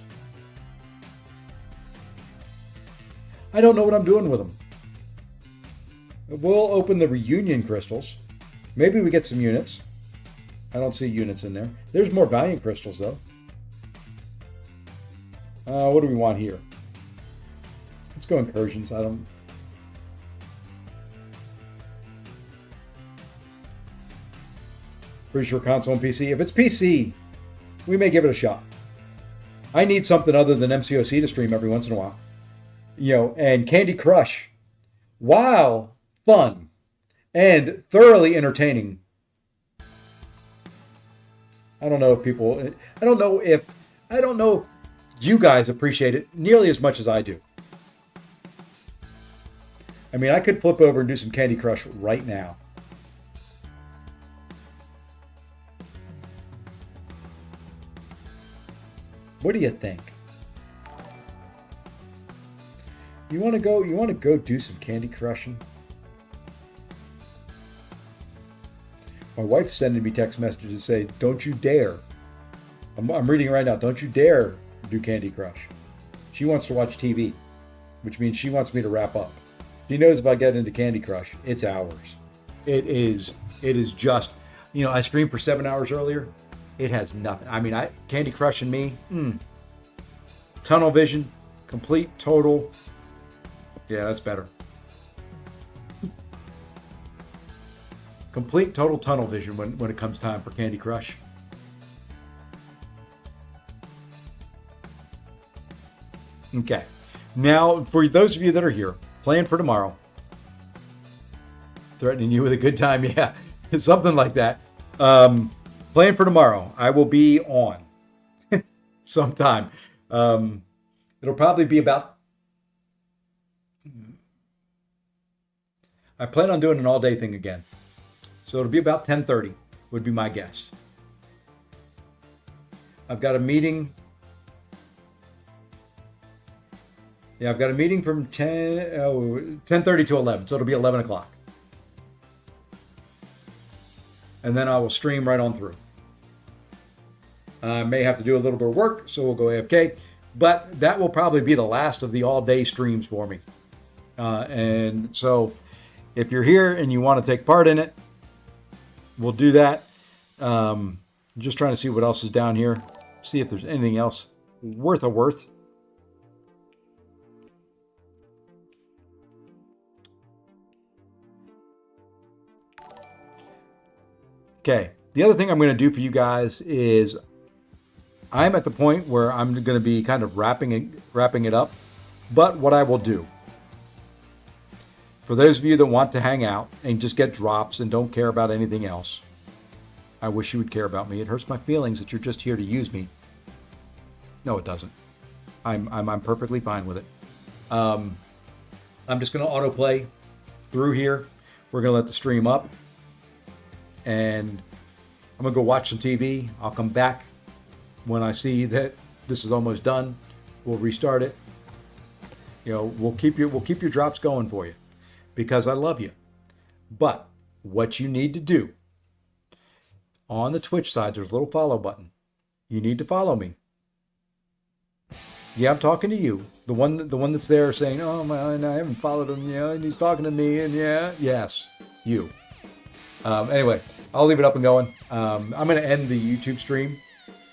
I don't know what I'm doing with them. We'll open the reunion crystals. Maybe we get some units. I don't see units in there. There's more Valiant crystals, though. What do we want here? Let's go incursions. Pretty sure console and PC. If it's PC, we may give it a shot. I need something other than MCOC to stream every once in a while. And Candy Crush, while fun and thoroughly entertaining, I don't know if you guys appreciate it nearly as much as I do. I mean, I could flip over and do some Candy Crush right now. What do you think? You want to go do some Candy Crushing? My wife's sending me text messages to say, don't you dare. I'm reading it right now. Don't you dare do Candy Crush. She wants to watch TV, which means she wants me to wrap up. She knows if I get into Candy Crush, it's hours. It is just, I streamed for 7 hours earlier. It has nothing. I mean, Candy Crush and me, tunnel vision, complete, total. Yeah, that's better. Complete, total tunnel vision when it comes time for Candy Crush. Okay. Now, for those of you that are here, playing for tomorrow, threatening you with a good time, yeah, something like that. Playing for tomorrow, I will be on sometime. It'll probably be about... I plan on doing an all-day thing again. So it'll be about 10:30 would be my guess. I've got a meeting... Yeah, I've got a meeting from 10:30 to 11, so it'll be 11 o'clock. And then I will stream right on through. I may have to do a little bit of work, so we'll go AFK. But that will probably be the last of the all-day streams for me. And so if you're here and you want to take part in it, we'll do that. Just trying to see what else is down here. See if there's anything else worth a worth. Okay. The other thing I'm going to do for you guys is I'm at the point where I'm going to be kind of wrapping it up. But what I will do, for those of you that want to hang out and just get drops and don't care about anything else, I wish you would care about me. It hurts my feelings that you're just here to use me. No, it doesn't. I'm perfectly fine with it. I'm just going to autoplay through here. We're going to let the stream up. And I'm going to go watch some TV. I'll come back when I see that this is almost done. We'll restart it. You know, we'll keep your drops going for you because I love you. But what you need to do on the Twitch side, there's a little follow button. You need to follow me. Yeah, I'm talking to you. The one that's there saying, "Oh man, I haven't followed him." Yeah, and he's talking to me, and yes, you. Anyway, I'll leave it up and going. I'm going to end the YouTube stream,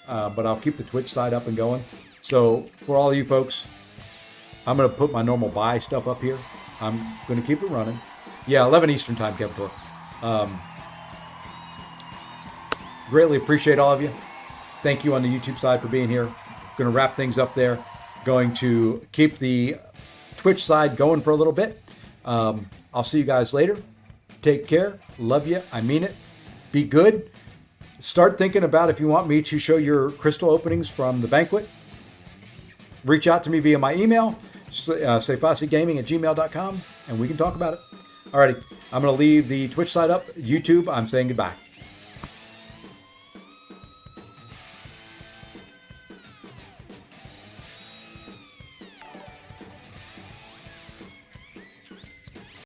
but I'll keep the Twitch side up and going. So for all of you folks, I'm going to put my normal buy stuff up here. I'm going to keep it running. Yeah, 11 Eastern time, Kevitor. Greatly appreciate all of you. Thank you on the YouTube side for being here. Going to wrap things up there. Going to keep the Twitch side going for a little bit. I'll see you guys later. Take care. Love you. I mean it. Be good. Start thinking about if you want me to show your crystal openings from the banquet. Reach out to me via my email, sefasigaming@gmail.com, and we can talk about it. Alrighty. I'm going to leave the Twitch side up. YouTube, I'm saying goodbye.